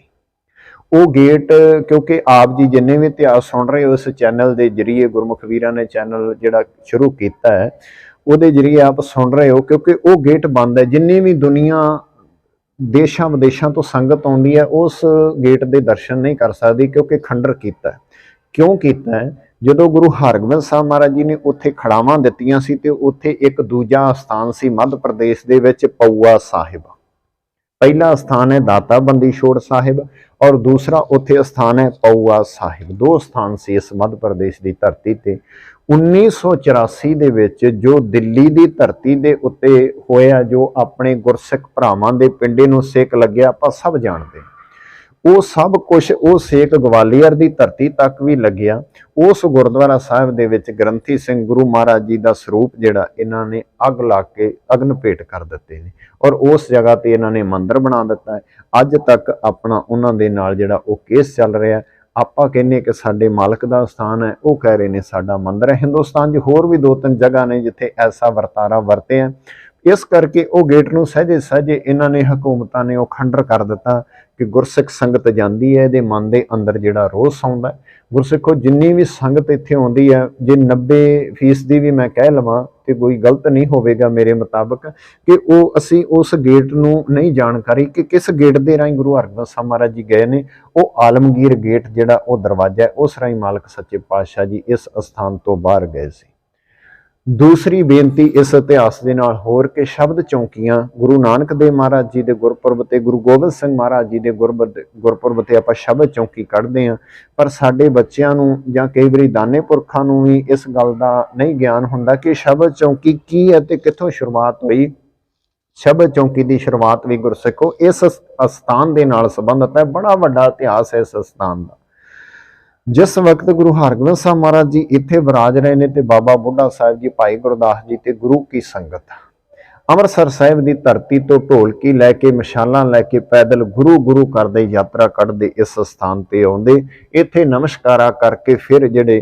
ਉਹ ਗੇਟ ਕਿਉਂਕਿ ਆਪ ਜੀ ਜਿੰਨੇ ਵੀ ਇਤਿਹਾਸ ਸੁਣ ਰਹੇ ਹੋ ਇਸ ਚੈਨਲ ਦੇ ਜਰੀਏ, ਗੁਰਮੁਖ ਵੀਰਾਂ ਨੇ ਚੈਨਲ ਜਿਹੜਾ ਸ਼ੁਰੂ ਕੀਤਾ ਹੈ ਉਹਦੇ ਜਰੀਏ ਆਪ ਸੁਣ ਰਹੇ ਹੋ, ਕਿਉਂਕਿ ਉਹ ਗੇਟ ਬੰਦ ਹੈ। ਜਿੰਨੀ ਵੀ ਦੁਨੀਆ ਦੇਸ਼ਾਂ ਵਿਦੇਸ਼ਾਂ ਤੋਂ ਸੰਗਤ ਆਉਂਦੀ ਹੈ ਉਸ ਗੇਟ ਦੇ ਦਰਸ਼ਨ ਨਹੀਂ ਕਰ ਸਕਦੀ, ਕਿਉਂਕਿ ਖੰਡਰ ਕੀਤਾ। ਕਿਉਂ ਕੀਤਾ ਹੈ? ਜਦੋਂ ਗੁਰੂ ਹਰਗੋਬਿੰਦ ਸਾਹਿਬ ਮਹਾਰਾਜ ਜੀ ਨੇ ਉੱਥੇ ਖੜਾਵਾਂ ਦਿੱਤੀਆਂ ਸੀ ਤੇ ਉੱਥੇ ਇੱਕ ਦੂਜਾ ਸਥਾਨ ਸੀ ਮੱਧ ਪ੍ਰਦੇਸ਼ ਦੇ ਵਿੱਚ ਪਊਆ ਸਾਹਿਬ। ਪਹਿਲਾ ਸਥਾਨ ਹੈ ਦਾਤਾ ਬੰਦੀ ਛੋੜ ਸਾਹਿਬ ਔਰ ਦੂਸਰਾ ਉੱਥੇ ਸਥਾਨ ਹੈ ਪਊਆ ਸਾਹਿਬ। 2 ਸਥਾਨ ਸੀ ਇਸ ਮੱਧ ਪ੍ਰਦੇਸ਼ ਦੀ ਧਰਤੀ ਤੇ। 1984 ਦੇ ਵਿੱਚ ਜੋ ਦਿੱਲੀ ਦੀ ਧਰਤੀ ਦੇ ਉੱਤੇ ਹੋਇਆ, ਜੋ ਆਪਣੇ ਗੁਰਸਿੱਖ ਭਰਾਵਾਂ ਦੇ ਪਿੰਡੇ ਨੂੰ ਸੇਕ ਲੱਗਿਆ, ਆਪਾਂ ਸਭ ਜਾਣਦੇ। ਉਹ ਸਭ ਕੁਝ ਉਹ ਸੇਕ ਗਵਾਲੀਅਰ ਦੀ ਧਰਤੀ ਤੱਕ ਵੀ ਲੱਗਿਆ। ਉਸ ਗੁਰਦੁਆਰਾ ਸਾਹਿਬ ਦੇ ਵਿੱਚ ਗ੍ਰੰਥੀ ਸਿੰਘ ਗੁਰੂ ਮਹਾਰਾਜ ਜੀ ਦਾ ਸਰੂਪ ਜਿਹੜਾ ਇਹਨਾਂ ਨੇ ਅੱਗ ਲਾ ਕੇ ਅਗਨ ਭੇਟ ਕਰ ਦਿੱਤੇ ਨੇ ਔਰ ਉਸ ਜਗ੍ਹਾ ਤੇ ਇਹਨਾਂ ਨੇ ਮੰਦਿਰ ਬਣਾ ਦਿੱਤਾ ਹੈ। ਅੱਜ ਤੱਕ ਆਪਣਾ ਉਹਨਾਂ ਦੇ ਨਾਲ ਜਿਹੜਾ ਉਹ ਕੇਸ ਚੱਲ ਰਿਹਾ। ਆਪਾਂ ਕਹਿੰਦੇ ਕਿ ਸਾਡੇ ਮਾਲਕ ਦਾ ਸਥਾਨ ਹੈ, ਉਹ ਕਹਿ ਰਹੇ ਨੇ ਸਾਡਾ ਮੰਦਿਰ ਹੈ। ਹਿੰਦੁਸਤਾਨ 'ਚ ਹੋਰ ਵੀ 2-3 ਜਗ੍ਹਾ ਨੇ ਜਿੱਥੇ ਐਸਾ ਵਰਤਾਰਾ ਵਰਤਿਆ। ਇਸ ਕਰਕੇ ਉਹ ਗੇਟ ਨੂੰ ਸਹਿਜੇ ਸਹਿਜੇ ਇਹਨਾਂ ਨੇ ਹਕੂਮਤਾਂ ਨੇ ਉਹ ਖੰਡਰ ਕਰ ਦਿੱਤਾ ਕਿ ਗੁਰਸਿੱਖ ਸੰਗਤ ਜਾਂਦੀ ਹੈ, ਇਹਦੇ ਮਨ ਦੇ ਅੰਦਰ ਜਿਹੜਾ ਰੋਸ ਆਉਂਦਾ। ਗੁਰਸਿੱਖੋ ਜਿੰਨੀ ਵੀ ਸੰਗਤ ਇੱਥੇ ਆਉਂਦੀ ਹੈ, ਜੇ 90% ਦੀ ਵੀ ਮੈਂ ਕਹਿ ਲਵਾਂ ਤੇ ਕੋਈ ਗਲਤ ਨਹੀਂ ਹੋਵੇਗਾ ਮੇਰੇ ਮੁਤਾਬਕ, ਕਿ ਉਹ ਅਸੀਂ ਉਸ ਗੇਟ ਨੂੰ ਨਹੀਂ ਜਾਣਕਾਰੀ ਕਿ ਕਿਸ ਗੇਟ ਦੇ ਰਾਹੀਂ ਗੁਰੂ ਹਰਗੋਬਿੰਦ ਸਾਹਿਬ ਮਹਾਰਾਜ ਜੀ ਗਏ ਨੇ। ਉਹ ਆਲਮਗੀਰ ਗੇਟ ਜਿਹੜਾ ਉਹ ਦਰਵਾਜ਼ਾ ਹੈ, ਉਸ ਰਾਹੀਂ ਮਾਲਕ ਸੱਚੇ ਪਾਤਸ਼ਾਹ ਜੀ ਇਸ ਅਸਥਾਨ ਤੋਂ ਬਾਹਰ ਗਏ ਸੀ। दूसरी बेनती इस इतिहास के नाल होर के शब्द चौंकियां गुरु नानक देव महाराज जी के गुरपुरब ते गुरु गोबिंद सिंह महाराज जी के गुरपुरब ते आपां शब्द चौंकी कढ़दे हां, पर साडे बच्चिआं नूं जां कई वारी दाने पुरखां नूं भी इस गल दा नहीं ज्ञान हुंदा कि शब्द चौंकी की है ते कित्थों शुरुआत हुई। शब्द चौंकी की शुरुआत भी गुरसिखो इस अस्थान के नाल संबंधित है। बड़ा वड्डा इतिहास है इस अस्थान का। जिस वक्त गुरु हरगोबिंद साहब महाराज जी इत्थे विराज रहे ने ते बाबा बुढ़ा साहिब जी, भाई गुरदास जी ते गुरु की संगत अमृतसर साहिब की धरती तो ढोलकी लैके मशालां लैके पैदल गुरु गुरु करते यात्रा कढ़ते इस स्थान ते आउंदे, इत्थे नमस्कारा करके फिर जिहड़े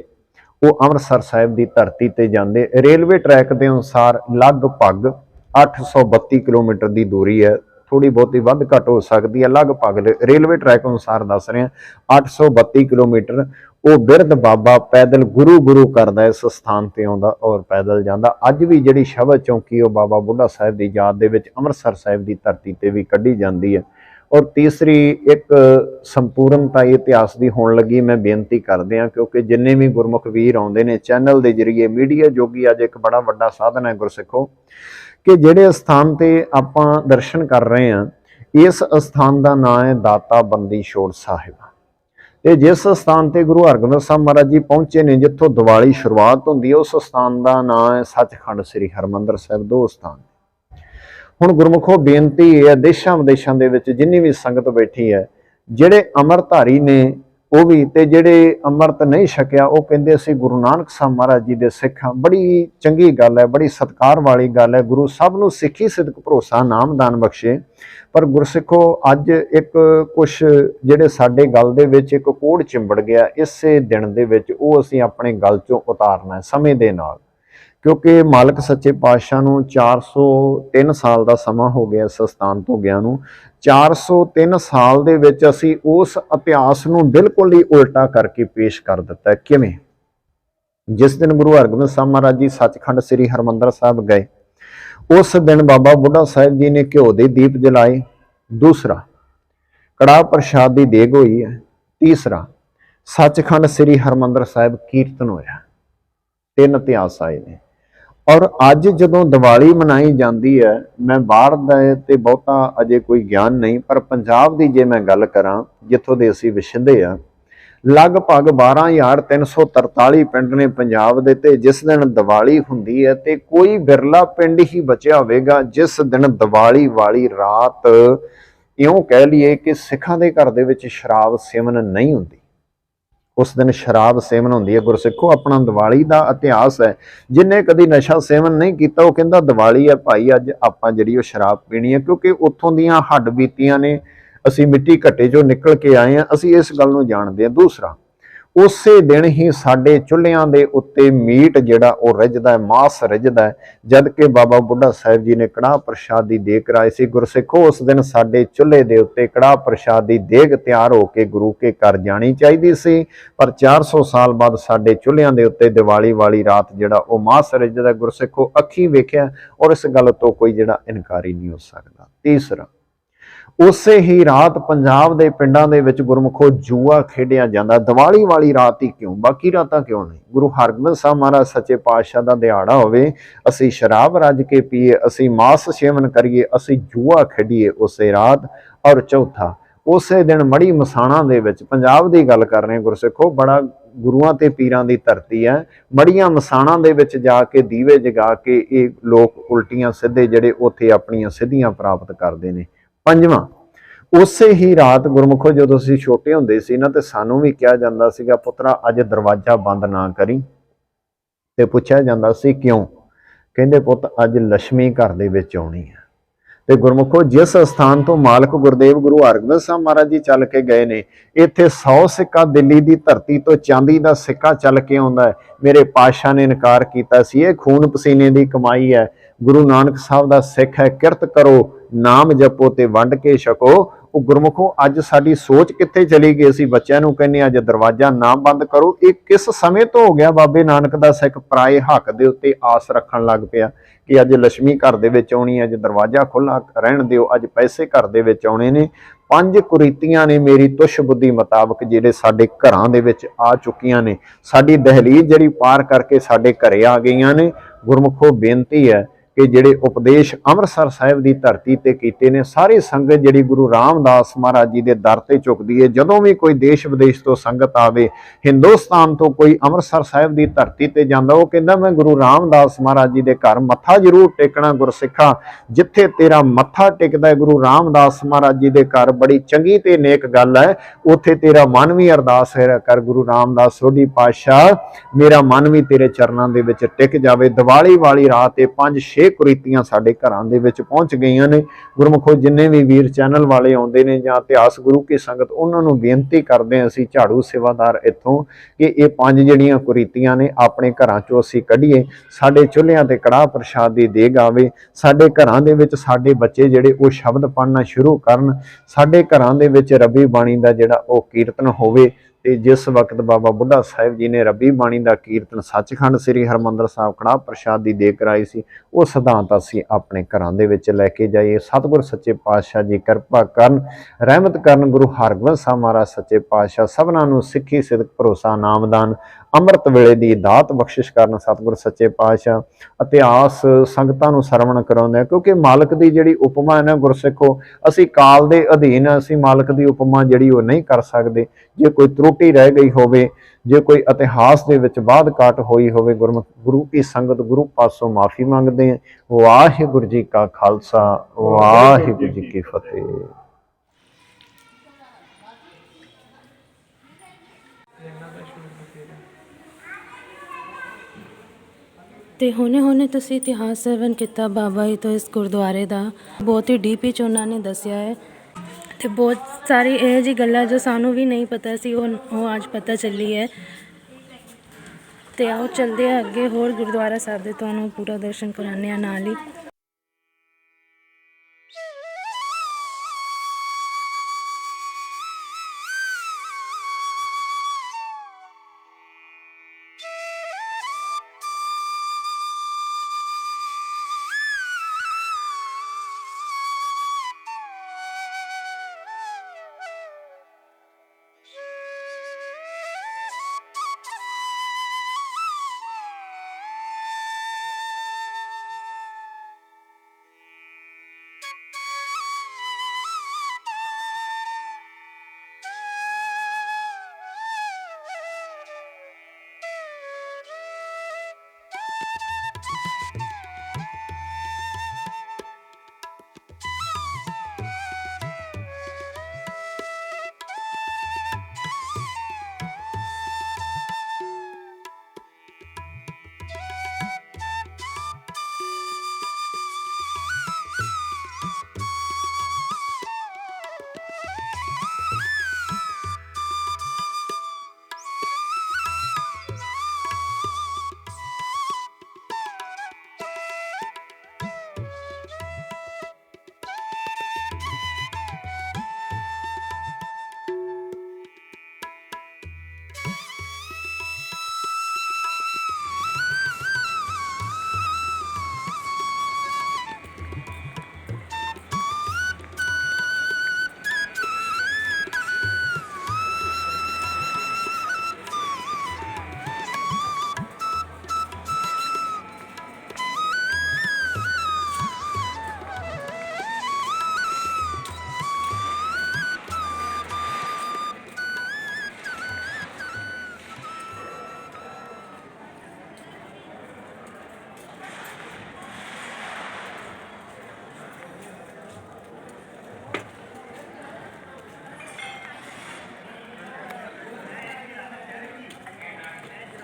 वो अमृतसर साहिब की धरती ते जांदे। रेलवे ट्रैक के अनुसार लगभग 832 किलोमीटर की दूरी है, थोड़ी बहुती वध घट हो सकती है, लगभग रेलवे ट्रैक अनुसार दस रहे हैं 832 किलोमीटर। वो बिरध बाबा पैदल गुरु गुरु करता इस स्थान पर आउंदा और पैदल जांदा। अज भी जिहड़ी शबद चौंकी वो बाबा बुढ़ा साहिब की याद दे विच अमृतसर साहिब की धरती ते भी कढ़ी जाती है। और तीसरी एक संपूर्णता इतिहास की होने लगी मैं बेनती करते हैं, क्योंकि जिन्ने भी गुरमुख वीर आउंदे ने चैनल के जरिए मीडिया जोगी अज एक बड़ा वड्डा साधन है गुरसिखो कि जिहड़े स्थान ते आपां दर्शन कर रहे हैं इस स्थान का नाम है दाता बंदी छोड़ साहिब। ते जिस स्थान ते गुरु हरगोबिंद साहब महाराज जी पहुंचे ने जिथों दिवाली शुरुआत होंदी है उस स्थान का नाम है सचखंड श्री हरमंदर साहिब। दो स्थान हुण गुरमुखो बेनती है देशां विदेशां दे विच जिन्नी भी संगत बैठी है, जिहड़े अमरधारी ने वो भी ते जिहड़े अमृत नहीं छकिया वो कहंदे असीं गुरु नानक साहब महाराज जी दे सिख हां। बड़ी चंगी गल है, बड़ी सत्कार वाली गल है। गुरु सब नूं सिੱਖੀ सिदक भरोसा नामदान बख्शे। पर गुरसिखो अज एक कुछ जिहड़े साडे गल दे विच एक कोड़ चिंबड़ गया इसे दिन दे विच वो असीं अपने गल चों उतारना है समय दे नाल, क्योंकि मालक सच्चे पातशाह नूं 403 साल का समा हो गया इस स्थान तो गया नूं। 403 साल दे विच असीं उस इतिहास नूं बिल्कुल ही उल्टा करके पेश कर दिता है। किवें? जिस दिन गुरु हरगोबिंद साहब महाराज जी सचखंड श्री हरमंदर साहिब गए उस दिन बाबा बुढ़ा साहिब जी ने घ्यो के दीप जलाए। दूसरा कड़ाह प्रसाद की देग हुई है। तीसरा सचखंड श्री हरमंदर साहिब कीर्तन होया। 3 इतिहास आए ने। और अज जदों दिवाली मनाई जाती है, मैं बाहर ते बहुता अजे कोई ज्ञान नहीं, पर पंजाब की जे मैं गल करां जिथों दे असीं विछदे आ, लगभग 12,343 पिंड ने पंजाब दे ते जिस दिन दिवाली हुंदी है ते कोई बिरला पिंड ही बचिया होवेगा जिस दिन दिवाली वाली रात इउं कह लीए कि सिखां दे घर दे विच शराब सेवन नहीं हुंदी। उस दिन शराब सेवन होंदी है। गुरसिखो अपना दिवाली का इतिहास है, जिन्हें कभी नशा सेवन नहीं किया वो कहता दिवाली है भाई अज आपां जिहड़ी वो शराब पीनी है, क्योंकि उत्थों दियां हड्ड बीतियां ने, असी मिट्टी घट्टे चों निकल के आए हैं, असी इस गल नूं जाणदे हां। दूसरा उसे दिन ही साडे चुल्हियां दे उत्ते मीट जिहड़ा वो रिझदा है, मांस रिझदा है, जद कि बाबा बुढ़ा साहिब जी ने कड़ाह प्रसाद की देग कराई सी। गुरसिखो उस दिन साडे चुल्हे दे उत्ते कड़ाह प्रसाद की देग तैयार होके गुरु के घर जानी चाहिदी सी, पर 400 साल बाद साडे चुल्हियां दे उत्ते दिवाली वाली रात जिहड़ा वो मांस रिझदा गुरसिखो अखी वेखिआ, और इस गल तो कोई जिहड़ा इनकारी नहीं हो सकता। तीसरा उसे ही रात पंजाब के पिंडां दे विच गुरमुखो जुआ खेडिया जांदा। दिवाली वाली रात ही क्यों, बाकी रातां क्यों नहीं? गुरु हरगोबिंद साहब महाराज सच्चे पातशाह का दिहाड़ा होवे, असीं शराब रज के पीए, असीं मांस सेवन करिए, असीं जुआ खेडिए उसे रात। और चौथा उसे दिन मड़ी मसाणा दे विच, पंजाब की गल कर रहे हैं गुरसिखो, बड़ा गुरुआं ते पीरां की धरती है, मड़ियां मसाणा दे विच जाके दीवे जगा के ये लोग उल्टियां सिद्धे जिहड़े उत्थे अपणियां सिद्धियां प्राप्त करते हैं। पंजवां उसे ही रात गुरमुखो जदों असीं छोटे हुंदे सी ना ते सानूं भी कहा जांदा सीगा पुत्रा अज दरवाजा बंद ना करी, ते पुछया जांदा सी क्यों? कहंदे पुत अज लक्ष्मी घर दे विच आउणी है। ते गुरमुखो जिस स्थान तो मालक गुरदेव गुरु हरगोबिंद साहब महाराज जी चल के गए ने, इत्थे 100 सिक्का दिल्ली की धरती तो चांदी का सिक्का चल के आउंदा है। मेरे पातशाह ने इनकार किया सी, ये खून पसीने की कमाई है, गुरु नानक साहब का सिख है, किरत करो, नाम जपो ते वंड के छको। वो गुरमुखो अज साडी सोच कित्थे चली गई? असीं बच्चों नूं कहने अज दरवाजा ना बंद करो। ये किस समय तो हो गया बाबे नानक दा सिख पराए हक दे उत्ते आस रखण लग पिया कि अज लक्ष्मी घर दे विच आउणी, अज दरवाजा खुला रहण दिओ, अज पैसे घर दे विच आउणे ने। 5 कुरीतियां ने मेरी तुश बुद्धि मुताबक जिहड़े साडे घरां दे विच आ चुकियां ने, साडी दहलीज जिहड़ी पार करके साडे घरे आ गईयां ने। ਗੁਰਮੁਖੋ ਬੇਨਤੀ ਹੈ ਕਿ ਜਿਹੜੇ ਉਪਦੇਸ਼ ਅੰਮ੍ਰਿਤਸਰ ਸਾਹਿਬ ਦੀ ਧਰਤੀ ਤੇ ਕੀਤੇ ਨੇ, ਸਾਰੀ ਸੰਗਤ ਜਿਹੜੀ ਗੁਰੂ ਰਾਮਦਾਸ ਮਹਾਰਾਜ ਜੀ ਦੇ ਦਰ ਤੇ ਝੁਕਦੀ ਹੈ। ਜਦੋਂ ਵੀ ਕੋਈ ਦੇਸ਼ ਵਿਦੇਸ਼ ਤੋਂ ਸੰਗਤ ਆਵੇ, ਹਿੰਦੁਸਤਾਨ ਤੋਂ ਕੋਈ ਅੰਮ੍ਰਿਤਸਰ ਸਾਹਿਬ ਦੀ ਧਰਤੀ ਤੇ ਜਾਂਦਾ, ਉਹ ਕਹਿੰਦਾ ਮੈਂ ਗੁਰੂ ਰਾਮਦਾਸ ਮਹਾਰਾਜ ਜੀ ਦੇ ਘਰ ਮੱਥਾ ਜ਼ਰੂਰ ਟੇਕਣਾ। ਗੁਰਸਿੱਖਾ, ਜਿੱਥੇ ਤੇਰਾ ਮੱਥਾ ਟੇਕਦਾ ਹੈ ਗੁਰੂ ਰਾਮਦਾਸ ਮਹਾਰਾਜ ਜੀ ਦੇ ਘਰ, ਬੜੀ ਚੰਗੀ ਤੇ ਨੇਕ ਗੱਲ ਹੈ। ਉੱਥੇ ਤੇਰਾ ਮਨ ਵੀ ਅਰਦਾਸ ਕਰ, ਗੁਰੂ ਰਾਮਦਾਸ ਸੋਢੀ ਪਾਤਸ਼ਾਹ ਮੇਰਾ ਮਨ ਵੀ ਤੇਰੇ ਚਰਨਾਂ ਦੇ ਵਿੱਚ ਟਿਕ ਜਾਵੇ। ਦੀਵਾਲੀ ਵਾਲੀ ਰਾਤ ਤੇ 5-6 ਕੁਰੀਤੀਆਂ ਸਾਡੇ ਘਰਾਂ ਦੇ ਵਿੱਚ ਪਹੁੰਚ ਗਈਆਂ ਨੇ। ਗੁਰਮੁਖੋ ਜਿੰਨੇ ਵੀ ਵੀਰ ਚੈਨਲ ਵਾਲੇ ਆਉਂਦੇ ਨੇ ਜਾਂ ਇਤਿਹਾਸ ਗੁਰੂ ਕੀ ਸੰਗਤ, ਉਹਨਾਂ ਨੂੰ ਬੇਨਤੀ ਕਰਦੇ ਹਾਂ ਅਸੀਂ ਝਾੜੂ ਸੇਵਾਦਾਰ ਇੱਥੋਂ ਕਿ ਇਹ 5 ਜਿਹੜੀਆਂ ਕੁਰੀਤੀਆਂ ਨੇ ਆਪਣੇ ਘਰਾਂ ਚੋਂ ਅਸੀਂ ਕੱਢੀਏ। ਸਾਡੇ ਚੁੱਲ੍ਹਿਆਂ ਤੇ ਕੜਾਹ ਪ੍ਰਸ਼ਾਦ ਦੀ ਦੇਗ ਆਵੇ। ਸਾਡੇ ਘਰਾਂ ਦੇ ਵਿੱਚ ਸਾਡੇ ਬੱਚੇ ਜਿਹੜੇ ਉਹ ਸ਼ਬਦ ਪੜ੍ਹਨਾ ਸ਼ੁਰੂ ਕਰਨ। ਸਾਡੇ ਘਰਾਂ ਦੇ ਵਿੱਚ ਰੱਬੀ ਬਾਣੀ ਦਾ ਜਿਹੜਾ ਉਹ ਕੀਰਤਨ ਹੋਵੇ। ਤੇ ਜਿਸ ਵਕਤ ਬਾਬਾ ਬੁੱਢਾ ਸਾਹਿਬ ਜੀ ਨੇ ਰੱਬੀ ਬਾਣੀ ਦਾ ਕੀਰਤਨ ਸੱਚਖੰਡ ਸ੍ਰੀ ਹਰਿਮੰਦਰ ਸਾਹਿਬ ਕੜਾਹ ਪ੍ਰਸ਼ਾਦ ਦੀ ਦੇਗ ਕਰਾਈ ਸੀ, ਉਹ ਸਿਧਾਂਤ ਅਸੀਂ ਆਪਣੇ ਘਰਾਂ ਦੇ ਵਿੱਚ ਲੈ ਕੇ ਜਾਈਏ। ਸਤਿਗੁਰ ਸੱਚੇ ਪਾਤਸ਼ਾਹ ਜੀ ਕਿਰਪਾ ਕਰਨ, ਰਹਿਮਤ ਕਰਨ। ਗੁਰੂ ਹਰਗੋਬਿੰਦ ਸਾਹਿਬ ਮਹਾਰਾਜ ਸੱਚੇ ਪਾਤਸ਼ਾਹ ਸਭਨਾਂ ਨੂੰ ਸਿੱਖੀ ਸਿਦਕ ਭਰੋਸਾ ਨਾਮਦਾਨ ਅੰਮ੍ਰਿਤ ਵੇਲੇ ਦੀ ਦਾਤ ਬਖਸ਼ਿਸ਼ ਕਰਨ। ਸਤਿਗੁਰ ਸੱਚੇ ਪਾਤਸ਼ਾਹ ਇਤਿਹਾਸ ਸੰਗਤਾਂ ਨੂੰ ਸਰਵਣ ਕਰਾਉਂਦੇ, ਕਿਉਂਕਿ ਮਾਲਕ ਦੀ ਜਿਹੜੀ ਉਪਮਾ ਹੈ ਨਾ ਗੁਰਸਿੱਖੋ, ਅਸੀਂ ਕਾਲ ਦੇ ਅਧੀਨ, ਅਸੀਂ ਮਾਲਕ ਦੀ ਉਪਮਾ ਜਿਹੜੀ ਉਹ ਨਹੀਂ ਕਰ ਸਕਦੇ। ਜੇ ਕੋਈ ਤਰੁੱਟੀ ਰਹਿ ਗਈ ਹੋਵੇ, ਜੇ ਕੋਈ ਇਤਿਹਾਸ ਦੇ ਵਿੱਚ ਬਾਧ ਕਾਟ ਹੋਈ ਹੋਵੇ, ਗੁਰੂ ਕੀ ਸੰਗਤ ਗੁਰੂ ਪਾਸੋਂ ਮਾਫੀ ਮੰਗਦੇ ਹਾਂ। ਵਾਹਿਗੁਰੂ ਜੀ ਕਾ ਖਾਲਸਾ, ਵਾਹਿਗੁਰੂ ਜੀ ਕੀ ਫਤਿਹ। ਤੇ ਹੁਣੇ ਤੁਸੀਂ ਇਤਿਹਾਸ ਸਰਵਨ ਕੀਤਾ ਬਾਬਾ ਜੀ ਤੋਂ ਇਸ ਗੁਰਦੁਆਰੇ ਦਾ। ਬਹੁਤ ਹੀ ਡੀਪ ਵਿੱਚ ਉਹਨਾਂ ਨੇ ਦੱਸਿਆ ਹੈ ਤੇ ਬਹੁਤ ਸਾਰੀ ਇਹ ਜਿਹੀ ਗੱਲਾਂ ਜੋ ਸਾਨੂੰ ਵੀ ਨਹੀਂ ਪਤਾ ਸੀ, ਉਹ ਅੱਜ ਪਤਾ ਚੱਲੀ ਹੈ। ਤੇ ਆਓ ਚੱਲਦੇ ਆ ਅੱਗੇ, ਹੋਰ ਗੁਰਦੁਆਰਾ ਸਾਹਿਬ ਦੇ ਤੁਹਾਨੂੰ ਪੂਰਾ ਦਰਸ਼ਨ ਕਰਾਉਂਦੇ ਆ ਨਾਲ ਹੀ।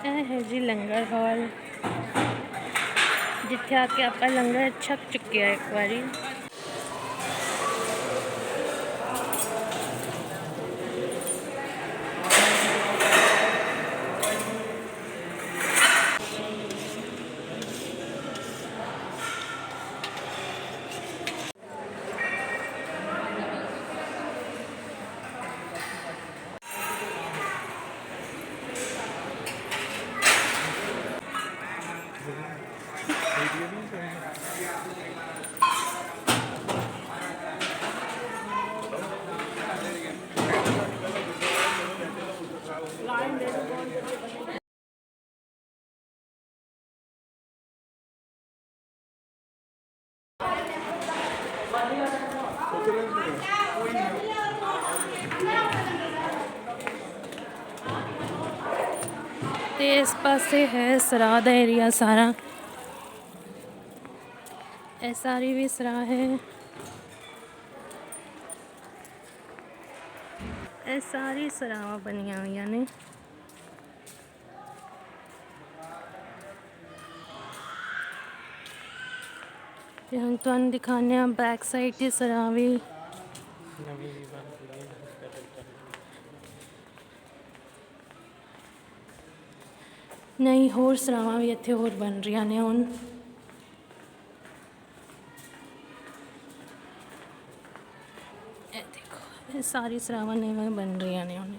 ਇਹ ਹੈ ਜੀ ਲੰਗਰ ਹਾਲ, ਜਿੱਥੇ ਆ ਕੇ ਆਪਾਂ ਲੰਗਰ ਛਕ ਚੁੱਕਿਆ ਇੱਕ ਵਾਰੀ। ਤੇ ਇਸ ਪਾਸੇ ਹੈ ਸਰਾਹ ਦਾ ਏਰੀਆ ਸਾਰਾ। ਇਹ ਸਾਰੀ ਵੀ ਸਰਾਹ ਹੈ। ਇਹ ਸਾਰੀ ਸਰਾਵਾਂ ਬਣੀਆਂ ਹੋਈਆਂ ਨੇ। ਤੇ ਹੁਣ ਤੁਹਾਨੂੰ ਦਿਖਾਉਂਦੇ ਹਾਂ ਬੈਕ ਸਾਈਡ ਦੀ ਸਰਾਹ ਵੀ। ਨਹੀਂ, ਹੋਰ ਸਰਾਵਾਂ ਵੀ ਇੱਥੇ ਹੋਰ ਬਣ ਰਹੀਆਂ ਨੇ ਹੁਣ। ਇਹ ਦੇਖੋ, ਇਹ ਸਾਰੀ ਸਰਾਵਾਂ ਨਵੀਆਂ ਬਣ ਰਹੀਆਂ ਨੇ ਹੁਣ।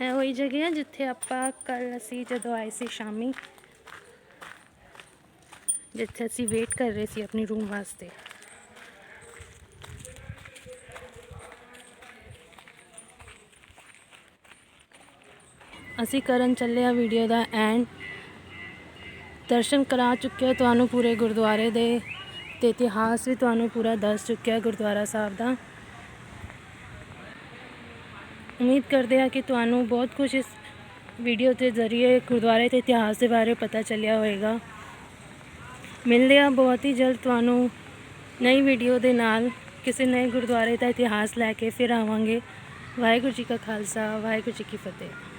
ਇਹ ਉਹੀ ਜਗ੍ਹਾ ਹੈ ਜਿੱਥੇ ਆਪਾਂ ਕੱਲ੍ਹ ਅਸੀਂ ਜਦੋਂ ਆਏ ਸੀ ਸ਼ਾਮੀ, ਜਿੱਥੇ ਅਸੀਂ ਵੇਟ ਕਰ ਰਹੇ ਸੀ ਆਪਣੀ ਰੂਮ ਵਾਸਤੇ। ਅਸੀਂ ਕਰਨ ਚੱਲੇ ਆ ਵੀਡੀਓ ਦਾ ਐਂਡ। ਦਰਸ਼ਨ ਕਰਾ ਚੁੱਕੇ ਤੁਹਾਨੂੰ ਪੂਰੇ ਗੁਰਦੁਆਰੇ ਦੇ, ਤੇ ਇਤਿਹਾਸ ਵੀ ਤੁਹਾਨੂੰ ਪੂਰਾ ਦੱਸ ਚੁੱਕਿਆ ਗੁਰਦੁਆਰਾ ਸਾਹਿਬ ਦਾ। ਉਮੀਦ ਕਰਦੇ ਹਾਂ ਕਿ ਤੁਹਾਨੂੰ ਬਹੁਤ ਕੁਝ ਇਸ ਵੀਡੀਓ ਦੇ ਜ਼ਰੀਏ ਗੁਰਦੁਆਰੇ ਦੇ ਇਤਿਹਾਸ ਦੇ ਬਾਰੇ ਪਤਾ ਚੱਲਿਆ ਹੋਵੇਗਾ। ਮਿਲਦੇ ਹਾਂ ਬਹੁਤ ਹੀ ਜਲਦ ਤੁਹਾਨੂੰ ਨਈ ਵੀਡੀਓ ਦੇ ਨਾਲ। ਕਿਸੇ ਨਏ ਗੁਰਦੁਆਰੇ ਦਾ ਇਤਿਹਾਸ ਲੈ ਕੇ ਫਿਰ ਆਵਾਂਗੇ। ਵਾਹਿਗੁਰੂ ਜੀ ਕਾ ਖਾਲਸਾ, ਵਾਹਿਗੁਰੂ ਜੀ ਕੀ ਫਤਿਹ।